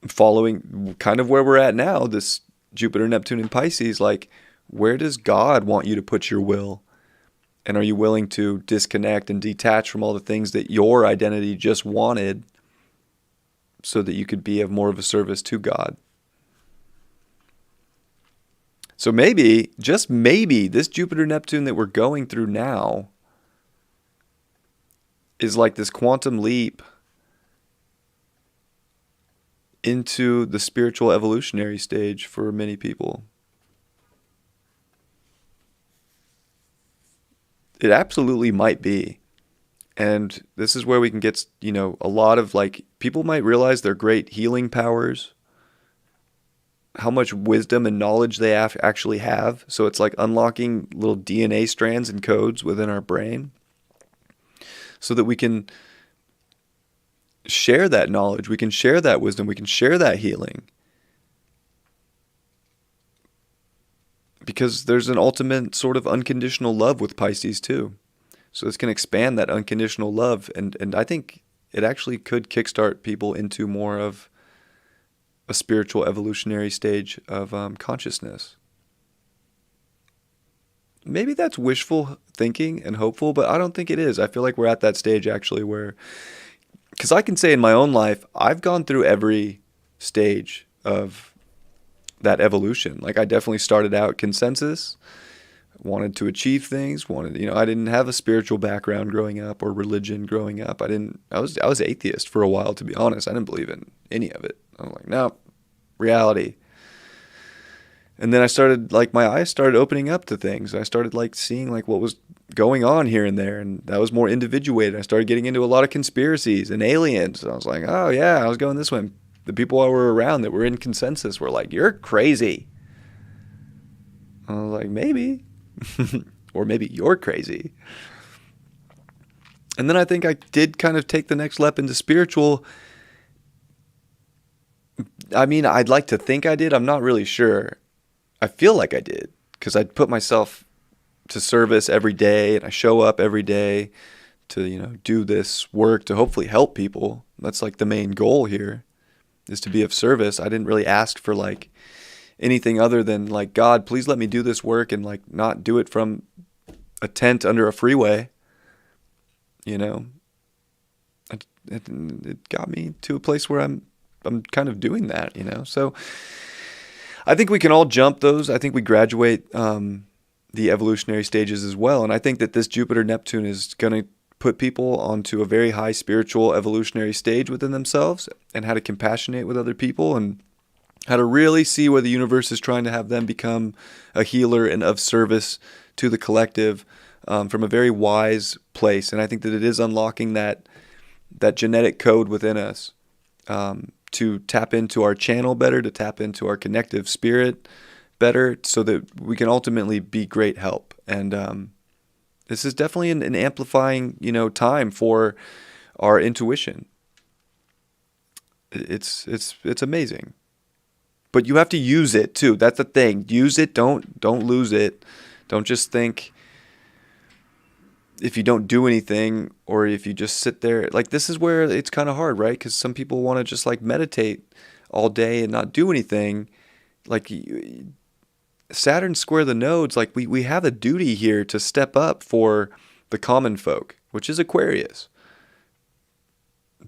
following kind of where we're at now, this Jupiter, Neptune, and Pisces. Like, where does God want you to put your will? And are you willing to disconnect and detach from all the things that your identity just wanted, so that you could be of more of a service to God? So maybe, just maybe, this Jupiter, Neptune that we're going through now is like this quantum leap into the spiritual evolutionary stage for many people. It absolutely might be. And this is where we can get, a lot of, like, people might realize their great healing powers, how much wisdom and knowledge they actually have. So it's like unlocking little DNA strands and codes within our brain, so that we can share that knowledge, we can share that wisdom, we can share that healing. Because there's an ultimate sort of unconditional love with Pisces too. So this can expand that unconditional love, and I think it actually could kickstart people into more of a spiritual evolutionary stage of consciousness. Maybe that's wishful thinking and hopeful, but I don't think it is. I feel like we're at that stage actually where, because I can say in my own life, I've gone through every stage of that evolution. Like, I definitely started out consensus, wanted to achieve things, I didn't have a spiritual background growing up or religion growing up. I was atheist for a while, to be honest. I didn't believe in any of it. I'm like, no, reality. And then I started, like, my eyes started opening up to things. I started, like, seeing, like, what was going on here and there, and that was more individuated. I started getting into a lot of conspiracies and aliens. And I was like, oh, yeah, I was going this way. The people I were around that were in consensus were like, you're crazy. I was like, maybe. Or maybe you're crazy. And then I think I did kind of take the next step into spiritual. I mean, I'd like to think I did. I'm not really sure. I feel like I did, because I'd put myself to service every day, and I show up every day to, do this work to hopefully help people. That's like the main goal here, is to be of service. I didn't really ask for like anything other than like, God, please let me do this work and like not do it from a tent under a freeway. It got me to a place where I'm kind of doing that, So I think we can all jump those. I think we graduate the evolutionary stages as well. And I think that this Jupiter-Neptune is going to put people onto a very high spiritual evolutionary stage within themselves, and how to compassionate with other people, and how to really see where the universe is trying to have them become a healer and of service to the collective, from a very wise place. And I think that it is unlocking that genetic code within us, to tap into our channel better, to tap into our connective spirit better, so that we can ultimately be great help. And this is definitely an amplifying, time for our intuition. It's amazing, but you have to use it too. That's the thing. Use it. Don't lose it. Don't just think, if you don't do anything, or if you just sit there, like, this is where it's kind of hard, right? Because some people want to just like meditate all day and not do anything. Like, Saturn square the nodes, like we have a duty here to step up for the common folk, which is Aquarius.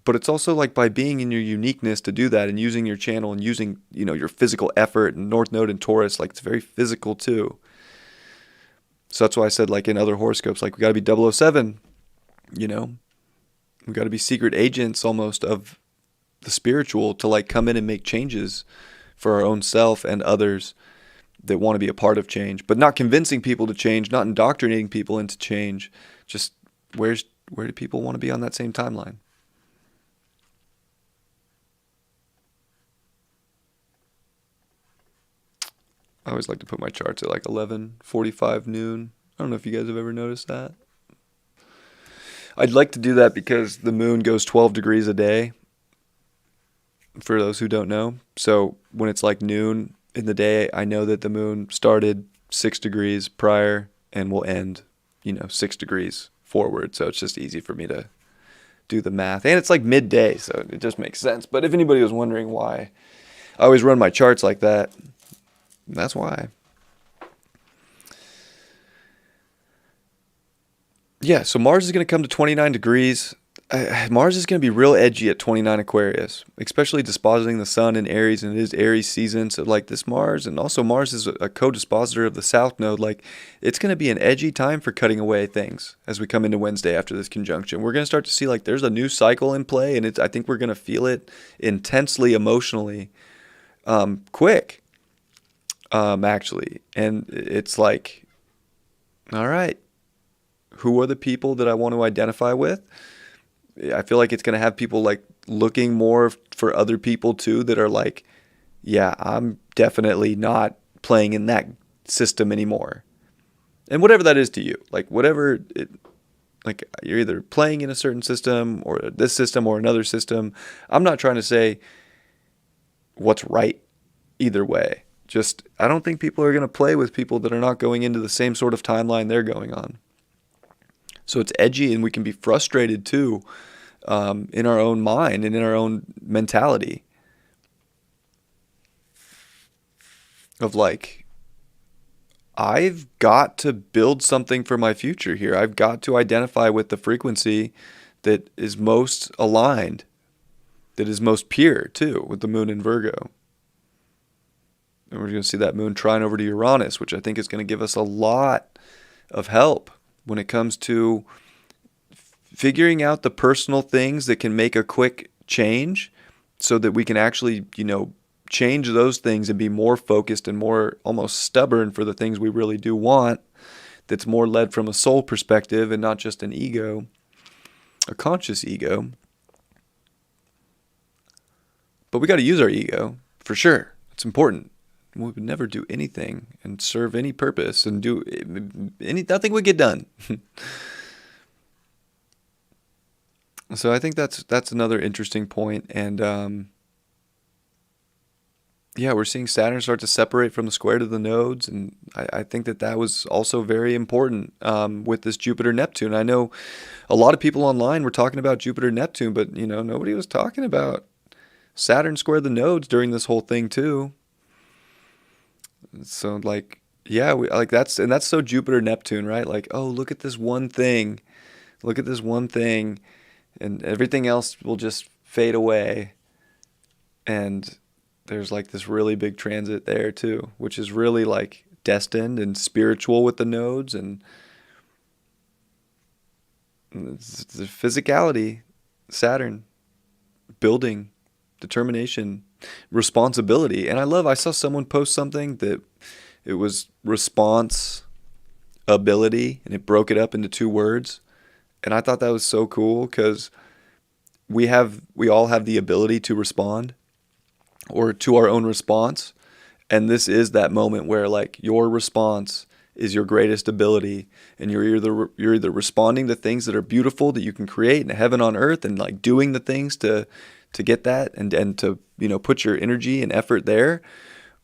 But it's also like by being in your uniqueness to do that, and using your channel, and using, your physical effort, and North Node in Taurus, like, it's very physical too. So that's why I said, like, in other horoscopes, like, we got to be 007, we got to be secret agents almost of the spiritual, to like come in and make changes for our own self and others that want to be a part of change, but not convincing people to change, not indoctrinating people into change. Just where do people want to be on that same timeline? I always like to put my charts at like 11:45 noon. I don't know if you guys have ever noticed that. I'd like to do that because the moon goes 12 degrees a day, for those who don't know. So when it's like noon in the day, I know that the moon started 6 degrees prior and will end, 6 degrees forward. So it's just easy for me to do the math. And it's like midday, so it just makes sense. But if anybody was wondering why I always run my charts like that, that's why. Yeah, so Mars is going to come to 29 degrees. Mars is going to be real edgy at 29 Aquarius, especially dispositing the sun in Aries, and it is Aries season. So like this Mars, and also Mars is a co-dispositor of the South Node. Like, it's going to be an edgy time for cutting away things as we come into Wednesday after this conjunction. We're going to start to see like there's a new cycle in play, and I think we're going to feel it intensely emotionally, quick, actually. And it's like, all right, who are the people that I want to identify with? I feel like it's going to have people like looking more for other people too, that are like, yeah, I'm definitely not playing in that system anymore. And whatever that is to you, like whatever it, like you're either playing in a certain system or this system or another system. I'm not trying to say what's right either way. Just, I don't think people are going to play with people that are not going into the same sort of timeline they're going on. So it's edgy, and we can be frustrated too, in our own mind and in our own mentality of like, I've got to build something for my future here. I've got to identify with the frequency that is most aligned, that is most pure too, with the moon in Virgo. And we're going to see that moon trine over to Uranus, which I think is going to give us a lot of help when it comes to figuring out the personal things that can make a quick change so that we can actually, change those things and be more focused and more almost stubborn for the things we really do want. That's more led from a soul perspective and not just an ego, a conscious ego. But we got to use our ego for sure. It's important. We would never do anything and serve any purpose and do nothing would get done. So I think that's another interesting point. And we're seeing Saturn start to separate from the square to the nodes, and I think that was also very important with this Jupiter-Neptune. I know a lot of people online were talking about Jupiter-Neptune, but nobody was talking about Saturn square the nodes during this whole thing too. So that's so Jupiter-Neptune, right? Like, oh, look at this one thing, and everything else will just fade away. And there's like this really big transit there too, which is really like destined and spiritual with the nodes, and it's the physicality, Saturn, building, determination, responsibility. And I saw someone post something that it was response ability, and it broke it up into 2 words. And I thought that was so cool because we all have the ability to respond or to our own response. And this is that moment where like your response is your greatest ability, and you're either responding to things that are beautiful that you can create in heaven on earth, and like doing the things to get that and to put your energy and effort there,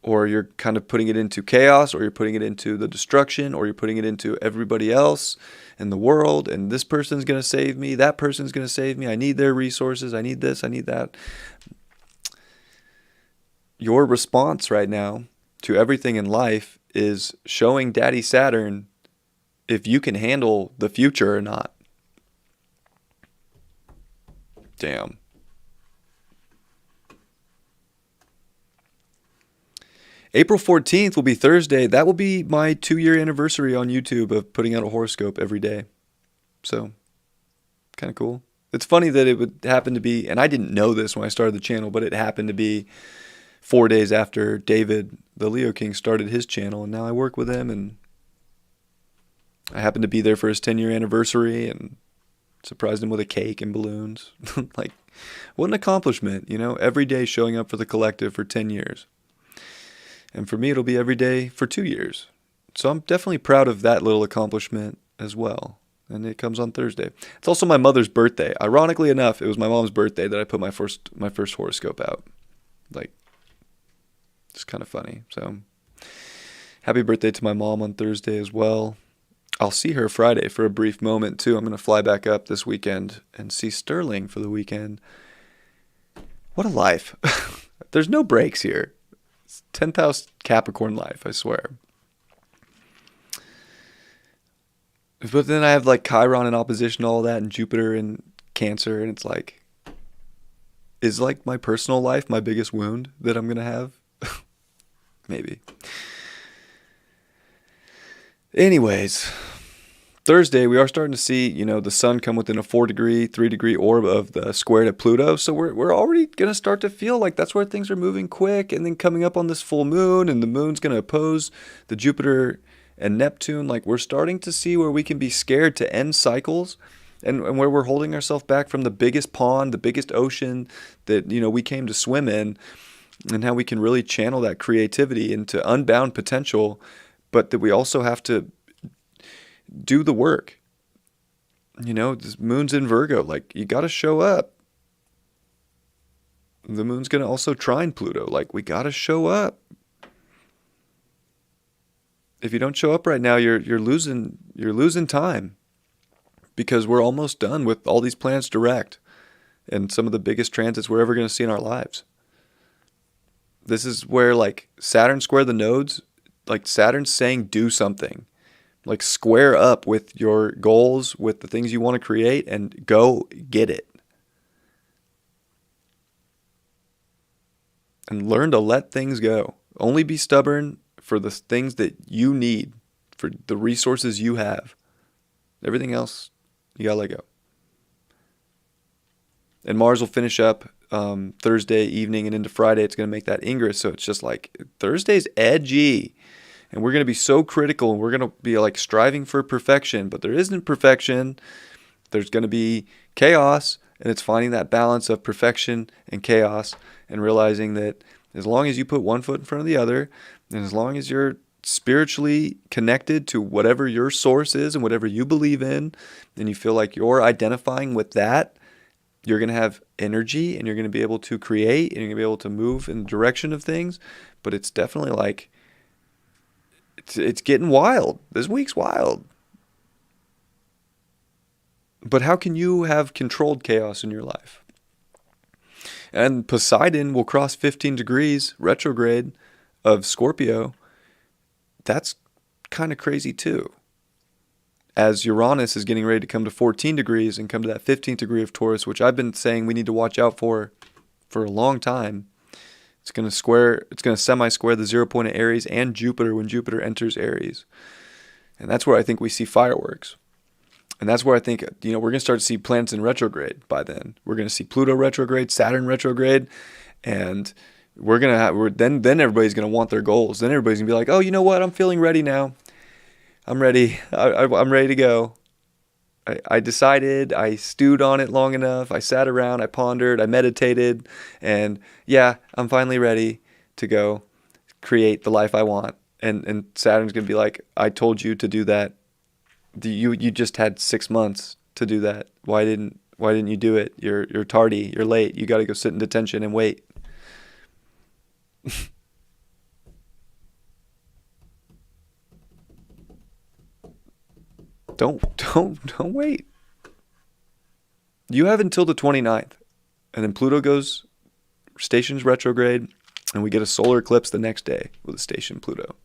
or you're kind of putting it into chaos, or you're putting it into the destruction, or you're putting it into everybody else and the world, and this person's going to save me, that person's going to save me, I need their resources, I need this, I need that. Your response right now to everything in life is showing Daddy Saturn if you can handle the future or not. Damn. April 14th will be Thursday. That will be my 2-year anniversary on YouTube of putting out a horoscope every day. So, kind of cool. It's funny that it would happen to be, and I didn't know this when I started the channel, but it happened to be 4 days after David, the Leo King, started his channel, and now I work with him, and I happened to be there for his 10-year anniversary and surprised him with a cake and balloons. Like, what an accomplishment, every day showing up for the collective for 10 years. And for me, it'll be every day for 2 years. So I'm definitely proud of that little accomplishment as well. And it comes on Thursday. It's also my mother's birthday. Ironically enough, it was my mom's birthday that I put my first horoscope out. Like, it's kind of funny. So happy birthday to my mom on Thursday as well. I'll see her Friday for a brief moment too. I'm going to fly back up this weekend and see Sterling for the weekend. What a life. There's no breaks here. 10th house Capricorn life, I swear. But then I have like Chiron in opposition to all that, and Jupiter in Cancer, and it's like, is like my personal life my biggest wound that I'm going to have? Maybe. Anyways, Thursday we are starting to see, the sun come within a 3-degree orb of the square to Pluto. So we're already going to start to feel like that's where things are moving quick. And then coming up on this full moon, and the moon's going to oppose the Jupiter and Neptune. Like, we're starting to see where we can be scared to end cycles, and where we're holding ourselves back from the biggest pond, the biggest ocean that, we came to swim in, and how we can really channel that creativity into unbound potential, but that we also have to do the work. This moon's in Virgo. Like, you got to show up. The moon's going to also trine Pluto. Like, we got to show up. If you don't show up right now, you're losing time, because we're almost done with all these planets direct and some of the biggest transits we're ever going to see in our lives. This is where, like, Saturn square the nodes, like, Saturn's saying do something. Like, square up with your goals, with the things you want to create, and go get it. And learn to let things go. Only be stubborn for the things that you need, for the resources you have. Everything else, you gotta let go. And Mars will finish up Thursday evening and into Friday. It's going to make that ingress. So it's just like Thursday's edgy. And we're going to be so critical. And we're going to be like striving for perfection. But there isn't perfection. There's going to be chaos. And it's finding that balance of perfection and chaos. And realizing that as long as you put one foot in front of the other, and as long as you're spiritually connected to whatever your source is and whatever you believe in, and you feel like you're identifying with that, you're going to have energy and you're going to be able to create and you're going to be able to move in the direction of things. But it's definitely like, it's getting wild. This week's wild. But how can you have controlled chaos in your life? And Poseidon will cross 15 degrees retrograde of Scorpio. That's kind of crazy too. As Uranus is getting ready to come to 14 degrees and come to that 15th degree of Taurus, which I've been saying we need to watch out for a long time. It's going to semi-square the 0 point of Aries and Jupiter when Jupiter enters Aries. And that's where I think we see fireworks. And that's where I think, we're going to start to see planets in retrograde by then. We're going to see Pluto retrograde, Saturn retrograde, and then everybody's going to want their goals. Then everybody's going to be like, oh, you know what? I'm feeling ready now. I'm ready. I'm ready to go. I decided, I stewed on it long enough. I sat around, I pondered, I meditated, and yeah, I'm finally ready to go create the life I want. And Saturn's going to be like, I told you to do that. You just had 6 months to do that. Why didn't you do it? You're tardy. You're late. You got to go sit in detention and wait. Don't wait. You have until the 29th. And then Pluto stations retrograde, and we get a solar eclipse the next day with a station Pluto.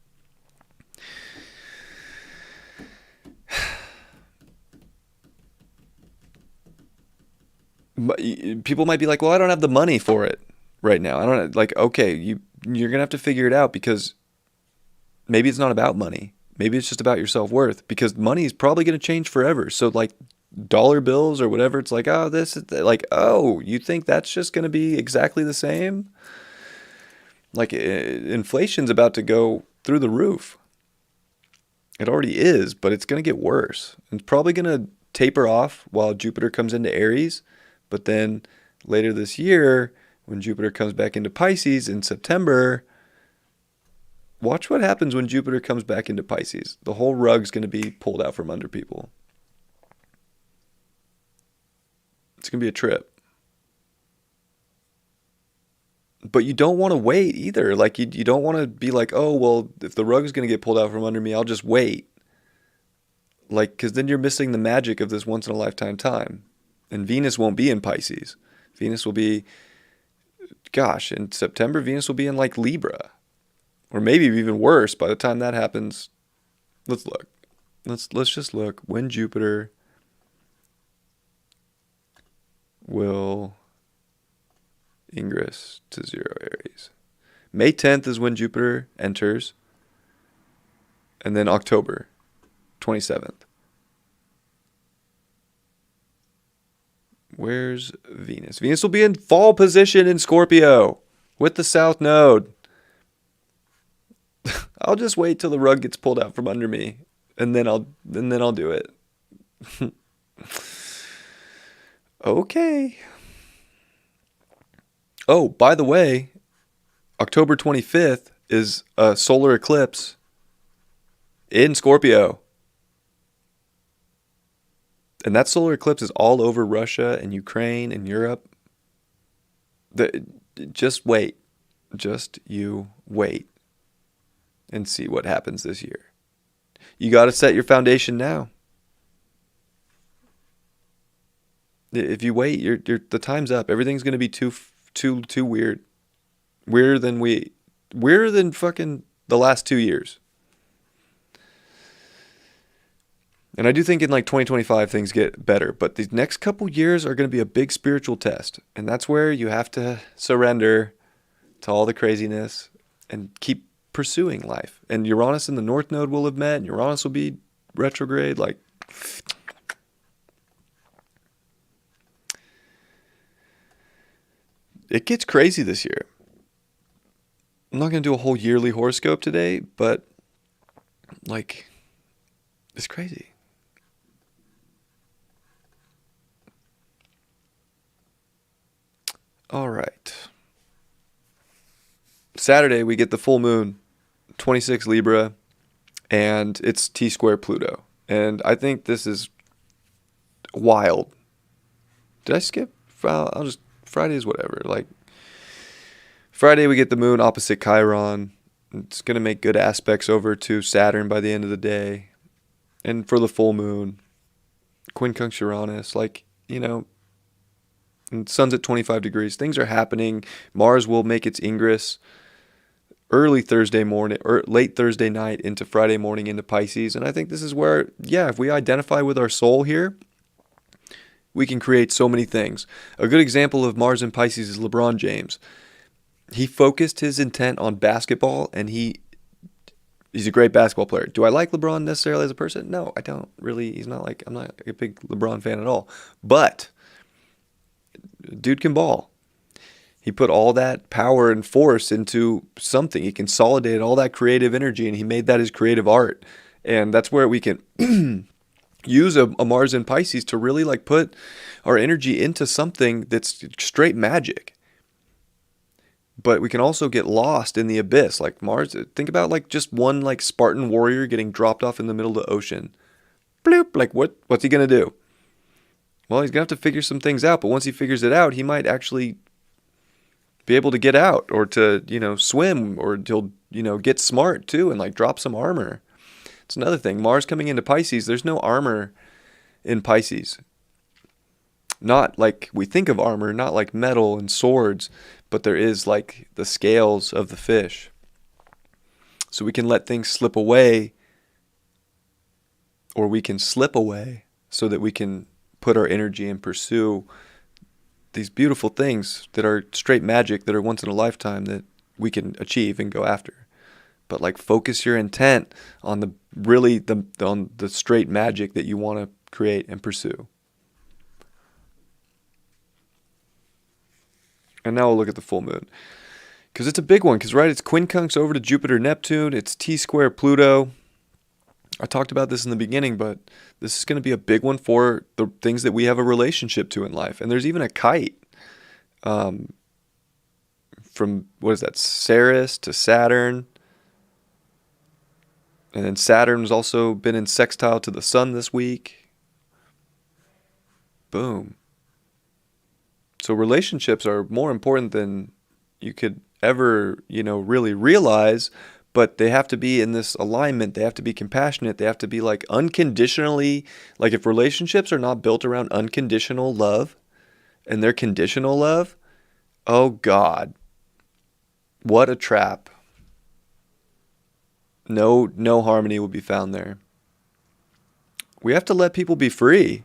But people might be like, well, I don't have the money for it right now. I don't like, okay, you're going to have to figure it out, because maybe it's not about money. Maybe it's just about your self-worth, because money is probably going to change forever. So like dollar bills or whatever, it's like, oh, this is like, oh, you think that's just going to be exactly the same? Like inflation's about to go through the roof. It already is, but it's going to get worse. It's probably going to taper off while Jupiter comes into Aries. But then later this year, when Jupiter comes back into Pisces in September, watch what happens when Jupiter comes back into Pisces. The whole rug's going to be pulled out from under people. It's going to be a trip. But you don't want to wait either. Like you don't want to be like, oh, well, if the rug is going to get pulled out from under me, I'll just wait. Like, because then you're missing the magic of this once in a lifetime time. And Venus won't be in Pisces. Venus will be, in September, Venus will be in like Libra. Or maybe even worse by the time that happens. Let's look. Let's just look when Jupiter will ingress to 0 Aries. May 10th is when Jupiter enters. And then October 27th. Where's Venus? Venus will be in fall position in Scorpio with the South Node. I'll just wait till the rug gets pulled out from under me, and then I'll do it. Okay. Oh, by the way, October 25th is a solar eclipse in Scorpio. And that solar eclipse is all over Russia and Ukraine and Europe. Just wait. Just you wait and see what happens this year. You got to set your foundation now. If you wait, the time's up. Everything's going to be too weird. Weirder than fucking the last 2 years. And I do think in like 2025 things get better, but these next couple years are going to be a big spiritual test. And that's where you have to surrender to all the craziness and keep pursuing life. And Uranus in the North Node will have met, and Uranus will be retrograde. Like, it gets crazy this year. I'm not going to do a whole yearly horoscope today, but like, it's crazy. All right. Saturday, we get the full moon, 26 Libra, and it's T square Pluto. And I think this is wild. Did I skip? I'll just, Friday's whatever. Like, Friday, we get the moon opposite Chiron. It's going to make good aspects over to Saturn by the end of the day. And for the full moon, quincunx Uranus, like, and sun's at 25 degrees. Things are happening. Mars will make its ingress early Thursday morning or late Thursday night into Friday morning into Pisces. And I think this is where, if we identify with our soul here, we can create so many things. A good example of Mars in Pisces is LeBron James. He focused his intent on basketball, and he's a great basketball player. Do I like LeBron necessarily as a person? No, I don't really. I'm not a big LeBron fan at all. But dude can ball. He put all that power and force into something. He consolidated all that creative energy, and he made that his creative art. And that's where we can use a Mars in Pisces to really like put our energy into something that's straight magic. But we can also get lost in the abyss. Like Mars, think about like just one like Spartan warrior getting dropped off in the middle of the ocean. Bloop, like what's he going to do? Well, he's going to have to figure some things out. But once he figures it out, he might actually be able to get out or to, swim, or he'll, get smart too and like drop some armor. It's another thing. Mars coming into Pisces, there's no armor in Pisces. Not like we think of armor, not like metal and swords, but there is like the scales of the fish. So we can let things slip away, or we can slip away so that we can put our energy and pursue these beautiful things that are straight magic, that are once in a lifetime, that we can achieve and go after. But like focus your intent on on the straight magic that you want to create and pursue. And now we'll look at the full moon, because it's a big one. Because it's quincunx over to Jupiter, Neptune. It's T square Pluto. I talked about this in the beginning, but this is going to be a big one for the things that we have a relationship to in life. And there's even a kite from, Ceres to Saturn. And then Saturn's also been in sextile to the sun this week. Boom. So relationships are more important than you could ever, really realize. But they have to be in this alignment. They have to be compassionate. They have to be like unconditionally, like if relationships are not built around unconditional love and they're conditional love, oh God, what a trap. No harmony will be found there. We have to let people be free.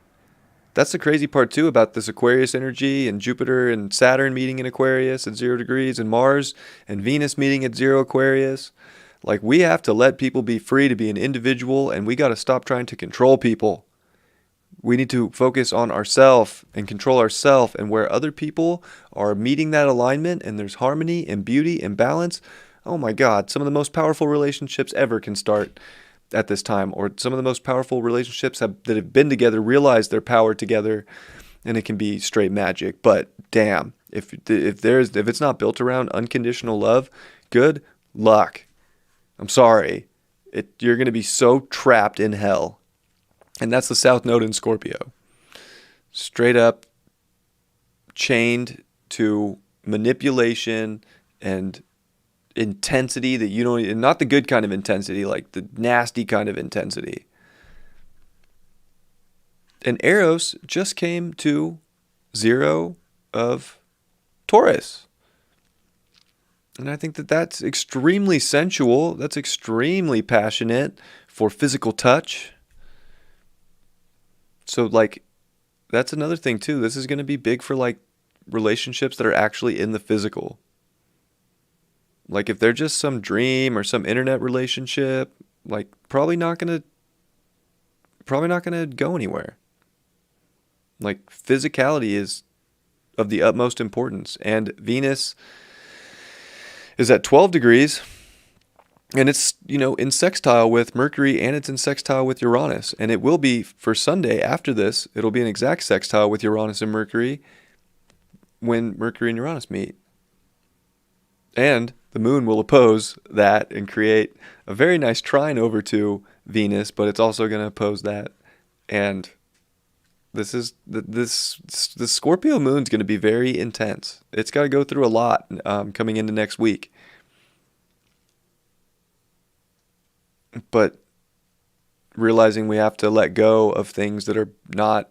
That's the crazy part too about this Aquarius energy, and Jupiter and Saturn meeting in Aquarius at 0 degrees, and Mars and Venus meeting at 0 Aquarius. Like, we have to let people be free to be an individual, and we got to stop trying to control people. We need to focus on ourselves and control ourselves, and where other people are meeting that alignment and there's harmony and beauty and balance. Oh my God, some of the most powerful relationships ever can start at this time, or some of the most powerful relationships that have been together realize their power together, and it can be straight magic. But damn, if it's not built around unconditional love, good luck. I'm sorry. You're going to be so trapped in hell. And that's the South Node in Scorpio. Straight up chained to manipulation and intensity that you don't, not the good kind of intensity, like the nasty kind of intensity. And Eros just came to 0 of Taurus. And I think that that's extremely sensual. That's extremely passionate for physical touch. So like, that's another thing too. This is going to be big for like relationships that are actually in the physical. Like if they're just some dream or some internet relationship, like probably not gonna go anywhere. Like physicality is of the utmost importance, and Venus is at 12 degrees, and it's, in sextile with Mercury, and it's in sextile with Uranus, and it will be for Sunday after this. It'll be an exact sextile with Uranus and Mercury when Mercury and Uranus meet. And the moon will oppose that and create a very nice trine over to Venus, but it's also going to oppose that. And this Scorpio moon's going to be very intense. It's got to go through a lot coming into next week. But realizing we have to let go of things that are not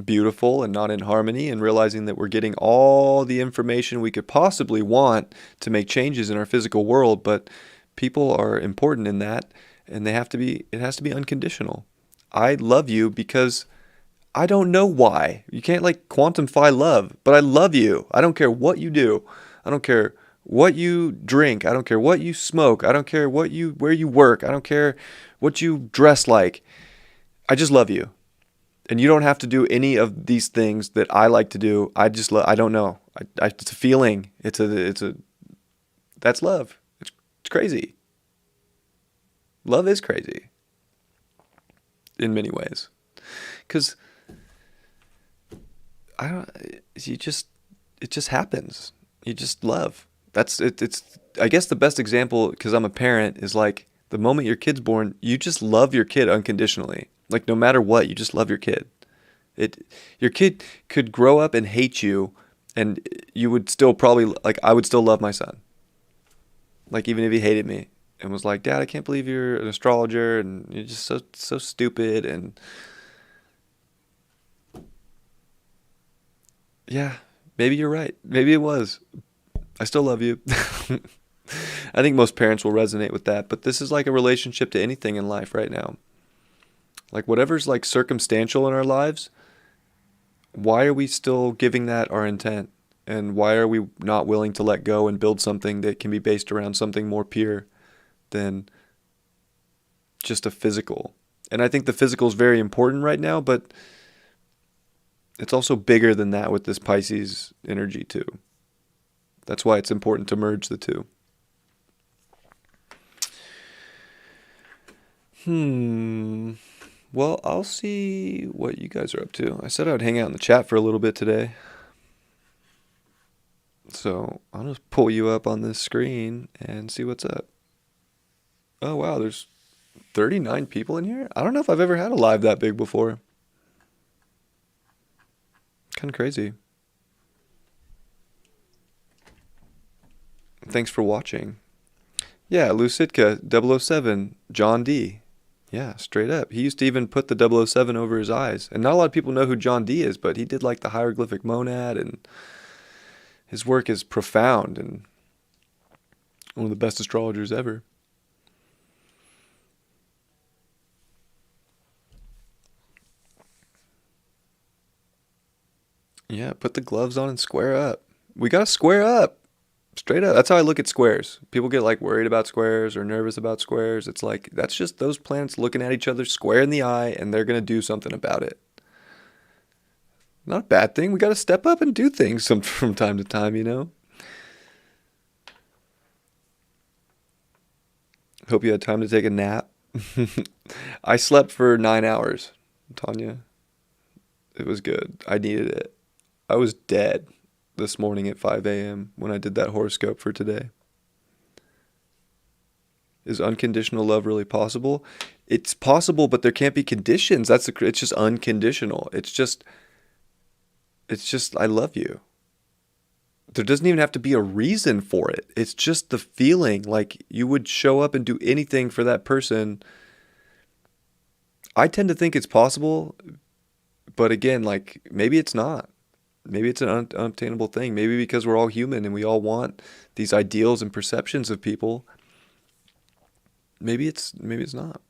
beautiful and not in harmony, and realizing that we're getting all the information we could possibly want to make changes in our physical world, but people are important in that, and it has to be unconditional. I love you because I don't know why. You can't like quantify love, but I love you. I don't care what you do. I don't care what you drink. I don't care what you smoke. I don't care where you work. I don't care what you dress like. I just love you. And you don't have to do any of these things that I like to do. I don't know. It's a feeling. That's love. It's crazy. Love is crazy in many ways. Because it just happens. You just love. It's I guess the best example, because I'm a parent, is like the moment your kid's born, you just love your kid unconditionally. Like no matter what, you just love your kid. Your kid could grow up and hate you, and you would still probably, like, I would still love my son. Like even if he hated me and was like, "Dad, I can't believe you're an astrologer and you're just so stupid." And yeah, maybe you're right. Maybe it was. I still love you. I think most parents will resonate with that, but this is like a relationship to anything in life right now. Like whatever's like circumstantial in our lives, why are we still giving that our intent? And why are we not willing to let go and build something that can be based around something more pure than just a physical? And I think the physical is very important right now, but it's also bigger than that with this Pisces energy too. That's why it's important to merge the two. Well, I'll see what you guys are up to. I said I'd hang out in the chat for a little bit today. So I'll just pull you up on this screen and see what's up. Oh, wow, there's 39 people in here? I don't know if I've ever had a live that big before. Kind of crazy. Thanks for watching. Yeah, Lucitka 007, John D. Yeah, straight up. He used to even put the 007 over his eyes. And not a lot of people know who John D is, but he did like the hieroglyphic monad, and his work is profound and one of the best astrologers ever. Yeah, put the gloves on and square up. We gotta square up. Straight up. That's how I look at squares. People get like worried about squares or nervous about squares. It's like, that's just those planets looking at each other square in the eye, and they're going to do something about it. Not a bad thing. We got to step up and do things from time to time, you know? Hope you had time to take a nap. I slept for 9 hours, Tanya. It was good. I needed it. I was dead this morning at 5 a.m. when I did that horoscope for today. Is unconditional love really possible? It's possible, but there can't be conditions. It's just unconditional. It's just I love you. There doesn't even have to be a reason for it. It's just the feeling, like you would show up and do anything for that person. I tend to think it's possible, but again, like maybe it's not. Maybe it's an unobtainable thing. Maybe because we're all human and we all want these ideals and perceptions of people. Maybe it's not.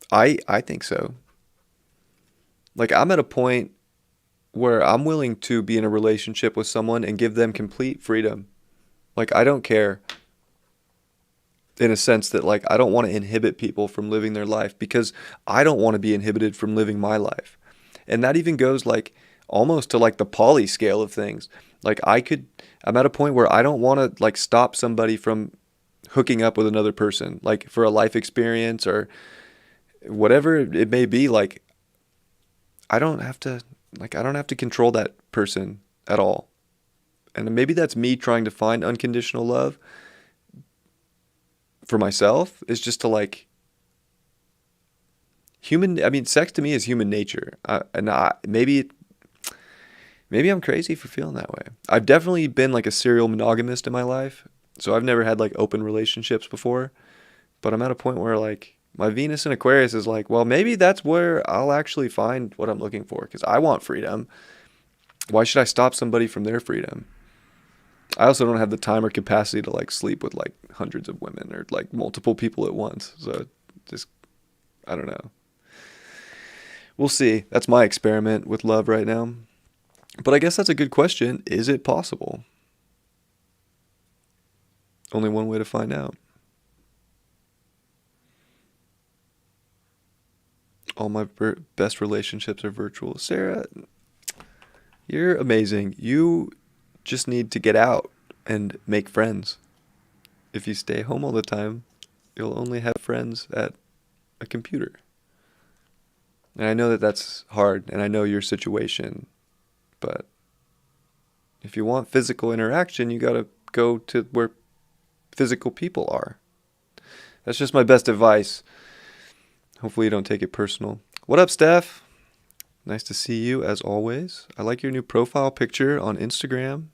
I think so. Like I'm at a point where I'm willing to be in a relationship with someone and give them complete freedom. Like, I don't care in a sense that, like, I don't want to inhibit people from living their life because I don't want to be inhibited from living my life. And that even goes, like, almost to, like, the poly scale of things. Like, I'm at a point where I don't want to, like, stop somebody from hooking up with another person, like, for a life experience or whatever it may be. Like, I don't have to, I don't have to control that person at all. And maybe that's me trying to find unconditional love for myself, is just to, like, sex to me is human nature. Maybe I'm crazy for feeling that way. I've definitely been, like, a serial monogamist in my life. So I've never had, like, open relationships before, but I'm at a point where, like, my Venus in Aquarius is like, well, maybe that's where I'll actually find what I'm looking for because I want freedom. Why should I stop somebody from their freedom? I also don't have the time or capacity to, like, sleep with, like, hundreds of women or, like, multiple people at once. So just, I don't know. We'll see. That's my experiment with love right now. But I guess that's a good question. Is it possible? Only one way to find out. All my best relationships are virtual. Sarah, you're amazing. You just need to get out and make friends. If you stay home all the time, you'll only have friends at a computer. And I know that that's hard, and I know your situation, but if you want physical interaction, you gotta go to where physical people are. That's just my best advice. Hopefully you don't take it personal. What up, Steph? Nice to see you as always. I like your new profile picture on Instagram.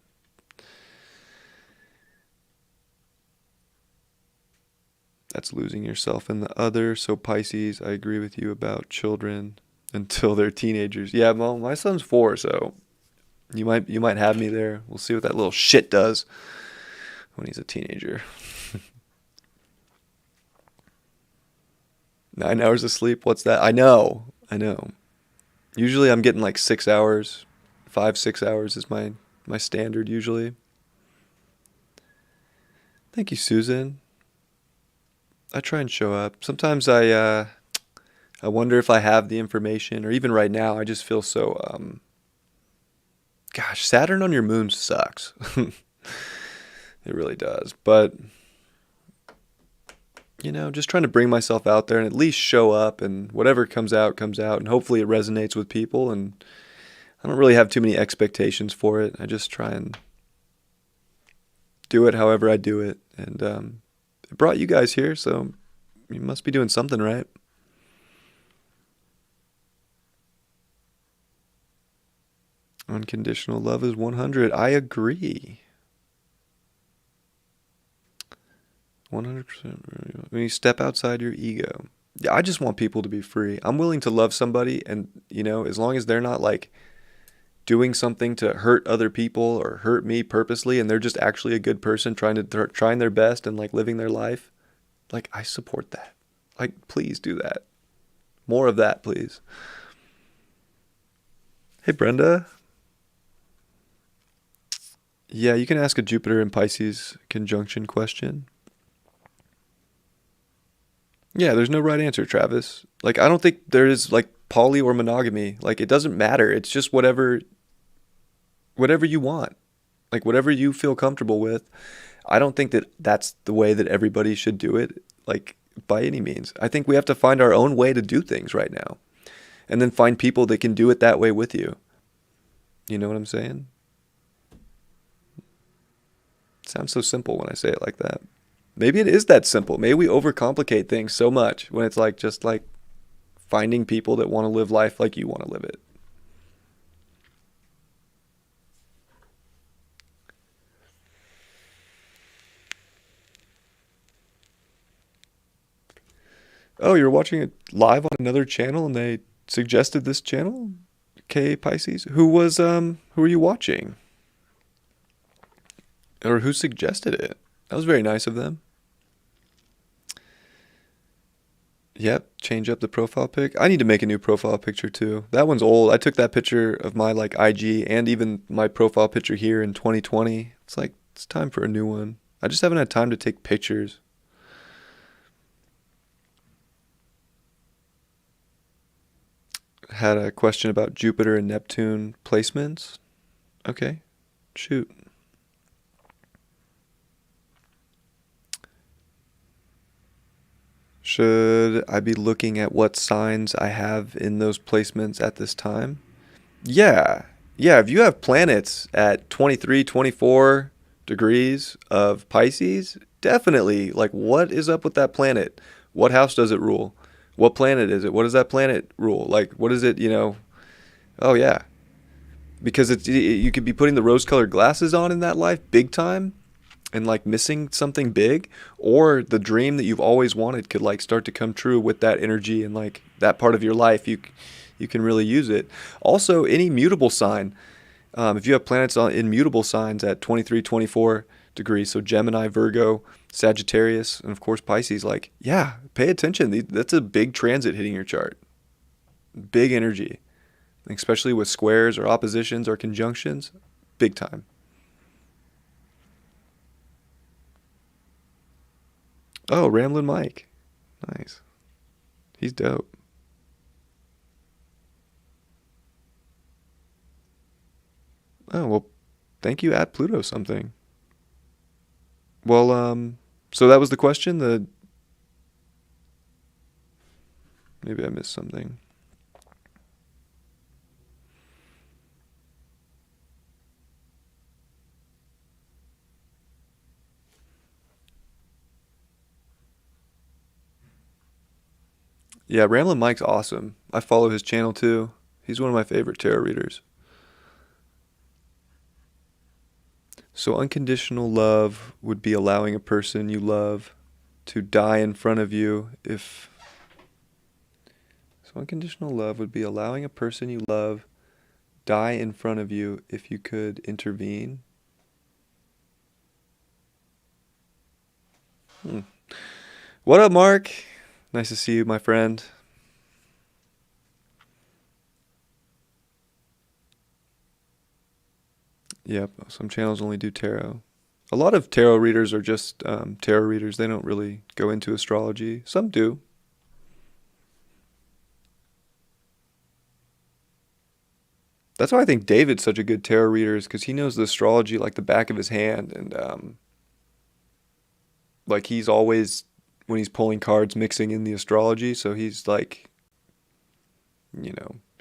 That's losing yourself in the other. So Pisces, I agree with you about children until they're teenagers. Yeah, well, my son's 4, so you might have me there. We'll see what that little shit does when he's a teenager. 9 hours of sleep, what's that? I know. Usually I'm getting like 6 hours. 5-6 hours is my standard usually. Thank you, Susan. I try and show up. Sometimes I wonder if I have the information, or even right now I just feel so gosh, Saturn on your moon sucks. It really does. But just trying to bring myself out there and at least show up, and whatever comes out, and hopefully it resonates with people. And I don't really have too many expectations for it. I just try and do it however I do it. And it brought you guys here, so you must be doing something right. Unconditional love is 100. I agree. 100%. When you step outside your ego. Yeah, I just want people to be free. I'm willing to love somebody, and as long as they're not like doing something to hurt other people or hurt me purposely, and they're just actually a good person trying their best and like living their life, like, I support that. Like, please do that. More of that, please. Hey, Brenda. Yeah, you can ask a Jupiter and Pisces conjunction question. Yeah, there's no right answer, Travis. Like, I don't think there is, like, poly or monogamy. Like, it doesn't matter. It's just whatever you want. Like, whatever you feel comfortable with. I don't think that that's the way that everybody should do it, like, by any means. I think we have to find our own way to do things right now. And then find people that can do it that way with you. You know what I'm saying? It sounds so simple when I say it like that. Maybe it is that simple. Maybe we overcomplicate things so much when it's like just like finding people that want to live life like you want to live it. Oh, you're watching it live on another channel and they suggested this channel? Okay, Pisces. Who are you watching? Or who suggested it? That was very nice of them. Yep, change up the profile pic. I need to make a new profile picture too. That one's old. I took that picture of my like IG and even my profile picture here in 2020. It's like It's time for a new one. I just haven't had time to take pictures. Had a question about Jupiter and Neptune placements. Okay, shoot. Should I be looking at what signs I have in those placements at this time? Yeah. Yeah, if you have planets at 23, 24 degrees of Pisces, definitely. Like, what is up with that planet? What house does it rule? What planet is it? What does that planet rule? Like, what is it? Oh, yeah. Because you could be putting the rose-colored glasses on in that life big time and like missing something big, or the dream that you've always wanted could like start to come true with that energy, and like that part of your life you can really use it. Also, any mutable sign, if you have planets in mutable signs at 23, 24 degrees, so Gemini, Virgo, Sagittarius, and of course Pisces, like, yeah, pay attention. That's a big transit hitting your chart. Big energy, especially with squares or oppositions or conjunctions, big time. Oh, Ramblin' Mike. Nice. He's dope. Oh, well, thank you at Pluto something. Well, so that was the question. Maybe I missed something. Yeah, Ramblin' Mike's awesome. I follow his channel too. He's one of my favorite tarot readers. So unconditional love would be allowing a person you love to die in front of you if... So unconditional love would be allowing a person you love die in front of you if you could intervene. What up, Mark? Nice to see you, my friend. Yep, some channels only do tarot. A lot of tarot readers are just tarot readers. They don't really go into astrology. Some do. That's why I think David's such a good tarot reader, is because he knows the astrology like the back of his hand, and like he's always, when he's pulling cards, mixing in the astrology. So he's like,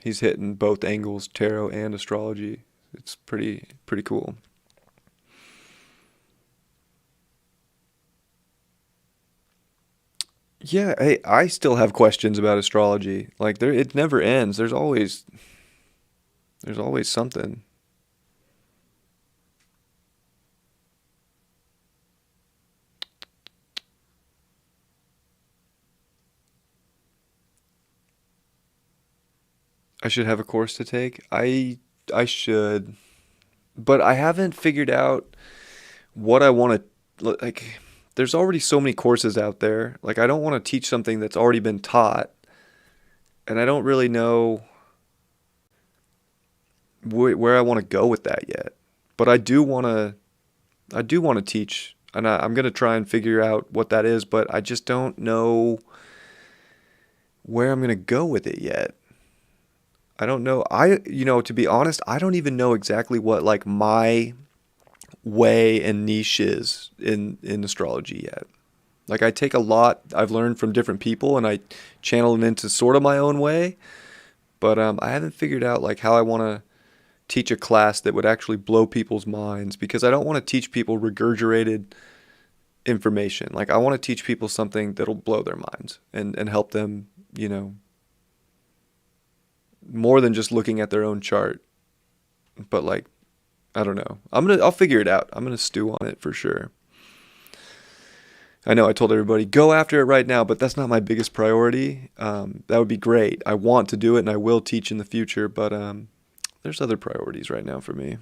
he's hitting both angles, tarot and astrology. It's pretty cool. Yeah, hey, I still have questions about astrology. Like it never ends. There's always something. I should have a course to take. I should, but I haven't figured out what I want to like. There's already so many courses out there. Like, I don't want to teach something that's already been taught, and I don't really know where I want to go with that yet. But I do want to teach, and I'm gonna try and figure out what that is. But I just don't know where I'm gonna go with it yet. I don't know. To be honest, I don't even know exactly what like my way and niche is in astrology yet. Like, I take a lot I've learned from different people, and I channel it into sort of my own way, but I haven't figured out like how I want to teach a class that would actually blow people's minds, because I don't want to teach people regurgitated information. Like, I want to teach people something that'll blow their minds and help them, more than just looking at their own chart. But like, I don't know. I'll figure it out. I'm gonna stew on it for sure. I know I told everybody go after it right now, but that's not my biggest priority. That would be great. I want to do it, and I will teach in the future, but there's other priorities right now for me.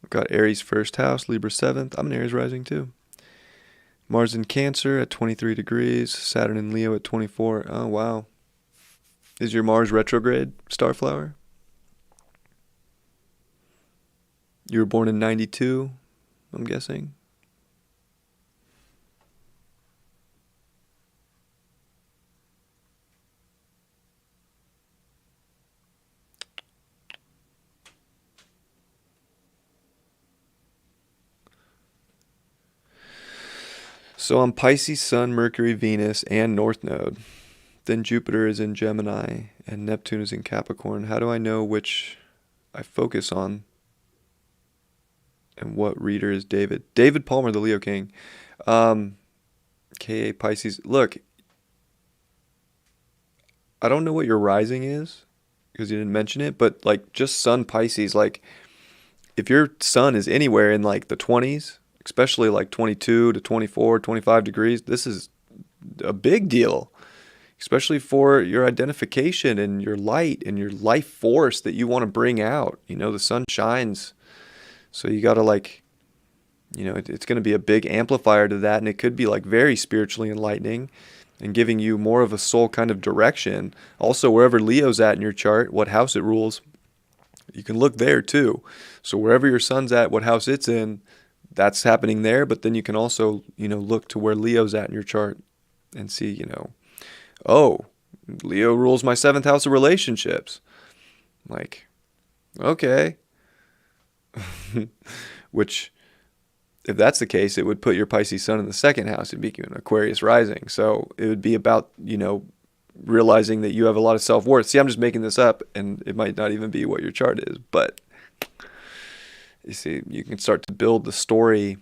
I've got Aries first house, Libra 7th. I'm an Aries rising too. Mars in Cancer at 23 degrees, Saturn in Leo at 24. Oh, wow. Is your Mars retrograde, Starflower? You were born in 92, I'm guessing. So I'm Pisces, Sun, Mercury, Venus, and North Node. Then Jupiter is in Gemini and Neptune is in Capricorn. How do I know which I focus on and what reader is David? David Palmer, the Leo King. Um, KA Pisces. Look, I don't know what your rising is because you didn't mention it, but like just Sun Pisces, like if your sun is anywhere in like the 20s, especially like 22 to 24, 25 degrees, this is a big deal, especially for your identification and your light and your life force that you want to bring out. You know, the sun shines. So you got to like, it's going to be a big amplifier to that. And it could be like very spiritually enlightening and giving you more of a soul kind of direction. Also, wherever Leo's at in your chart, what house it rules, you can look there too. So wherever your sun's at, what house it's in, that's happening there. But then you can also, look to where Leo's at in your chart and see, oh, Leo rules my seventh house of relationships. Like, okay. Which, if that's the case, it would put your Pisces sun in the second house. It'd be an Aquarius rising. So it would be about, realizing that you have a lot of self-worth. See, I'm just making this up, and it might not even be what your chart is. But you see, you can start to build the story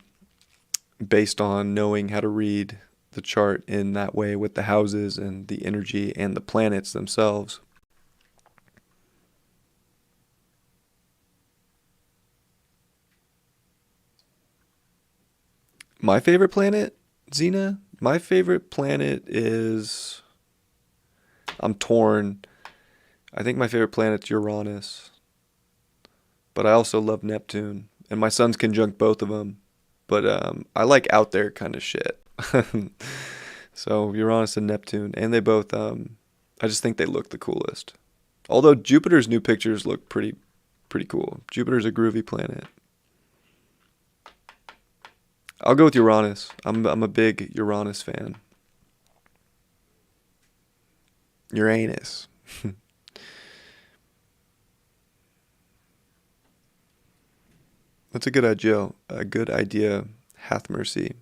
based on knowing how to read the chart in that way with the houses and the energy and the planets themselves. My favorite planet, Xena? My favorite planet is... I'm torn. I think my favorite planet's Uranus. But I also love Neptune. And my sun's conjunct both of them. But I like out there kind of shit. So Uranus and Neptune. And they both, I just think they look the coolest. Although Jupiter's new pictures look pretty cool. Jupiter's a groovy planet. I'll go with Uranus. I'm a big Uranus fan. Uranus. That's a good idea. A good idea. Hath mercy.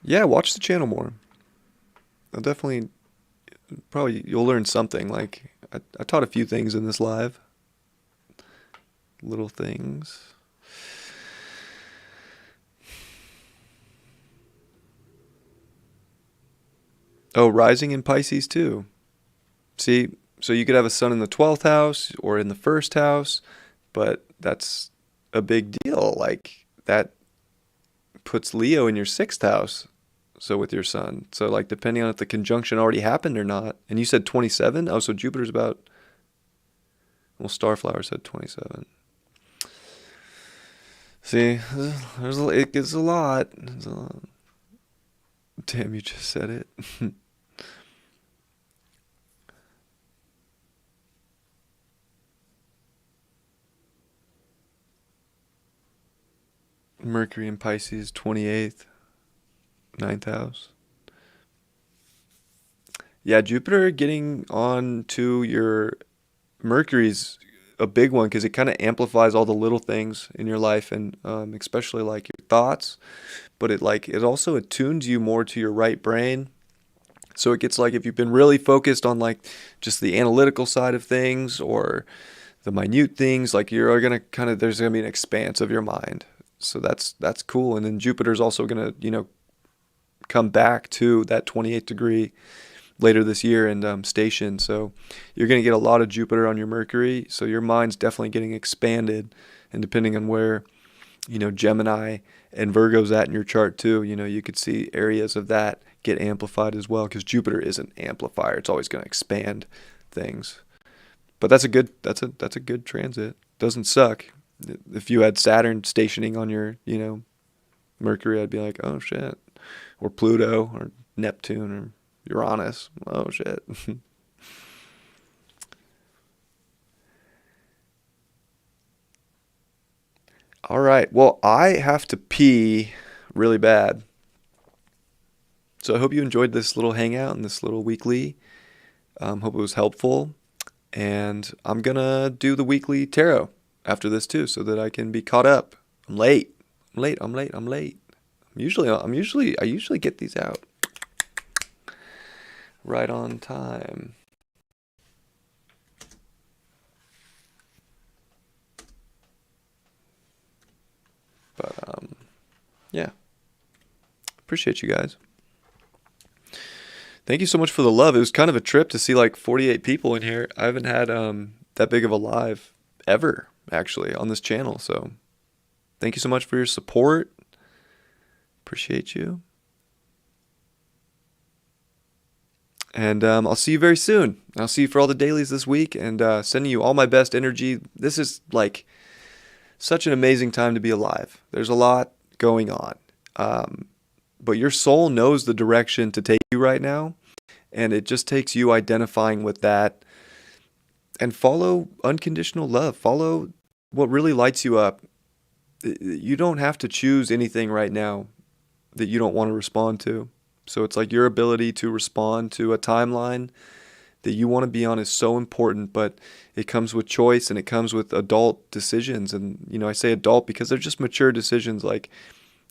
Yeah, watch the channel more. I'll definitely, probably, you'll learn something. Like, I taught a few things in this live. Little things. Oh, rising in Pisces too. See, so you could have a sun in the 12th house or in the first house, but that's a big deal. Like, that puts Leo in your sixth house. So with your sun. So like depending on if the conjunction already happened or not. And you said 27? Oh, so Jupiter's about, well, Starflower said 27. See, it gets a lot. It's a lot. Damn, you just said it. Mercury in Pisces, 28th, ninth house. Yeah, Jupiter getting on to your Mercury's a big one because it kind of amplifies all the little things in your life and especially like your thoughts. But it also attunes you more to your right brain. So it gets like if you've been really focused on like just the analytical side of things or the minute things, like you're gonna kind of there's gonna be an expanse of your mind. So that's cool. And then Jupiter's also gonna come back to that 28th degree later this year and station. So you're going to get a lot of Jupiter on your Mercury. So your mind's definitely getting expanded. And depending on where, Gemini and Virgo's at in your chart too, you could see areas of that get amplified as well because Jupiter is an amplifier. It's always going to expand things. But that's a good transit. Doesn't suck. If you had Saturn stationing on your, Mercury, I'd be like, oh shit. or Pluto or Neptune or Uranus. Oh, shit. All right. Well, I have to pee really bad. So I hope you enjoyed this little hangout and this little weekly. Hope it was helpful. And I'm going to do the weekly tarot after this too so that I can be caught up. I'm late. I'm late. I'm late. I'm late. I usually get these out right on time. But yeah. Appreciate you guys. Thank you so much for the love. It was kind of a trip to see like 48 people in here. I haven't had that big of a live ever actually on this channel. So thank you so much for your support. Appreciate you. And I'll see you very soon. I'll see you for all the dailies this week and sending you all my best energy. This is like such an amazing time to be alive. There's a lot going on. But your soul knows the direction to take you right now. And it just takes you identifying with that and follow unconditional love. Follow what really lights you up. You don't have to choose anything right now that you don't want to respond to. So it's like your ability to respond to a timeline that you want to be on is so important, but it comes with choice and it comes with adult decisions. And, I say adult because they're just mature decisions. Like,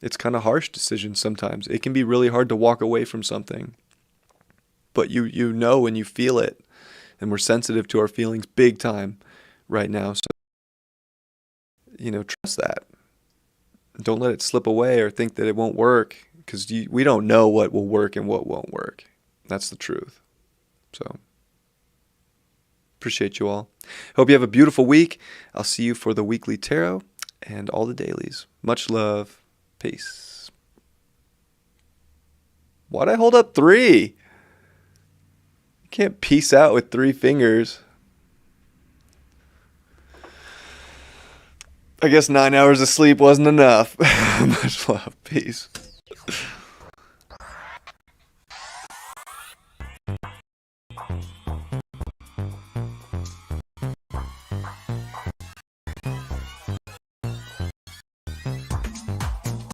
it's kind of harsh decisions sometimes. It can be really hard to walk away from something, but you know and you feel it, and we're sensitive to our feelings big time right now. So, trust that. Don't let it slip away or think that it won't work, because we don't know what will work and what won't work. That's the truth. So, appreciate you all. Hope you have a beautiful week. I'll see you for the weekly tarot and all the dailies. Much love. Peace. Why'd I hold up 3? You can't peace out with 3 fingers. I guess 9 hours of sleep wasn't enough. Much love. Peace.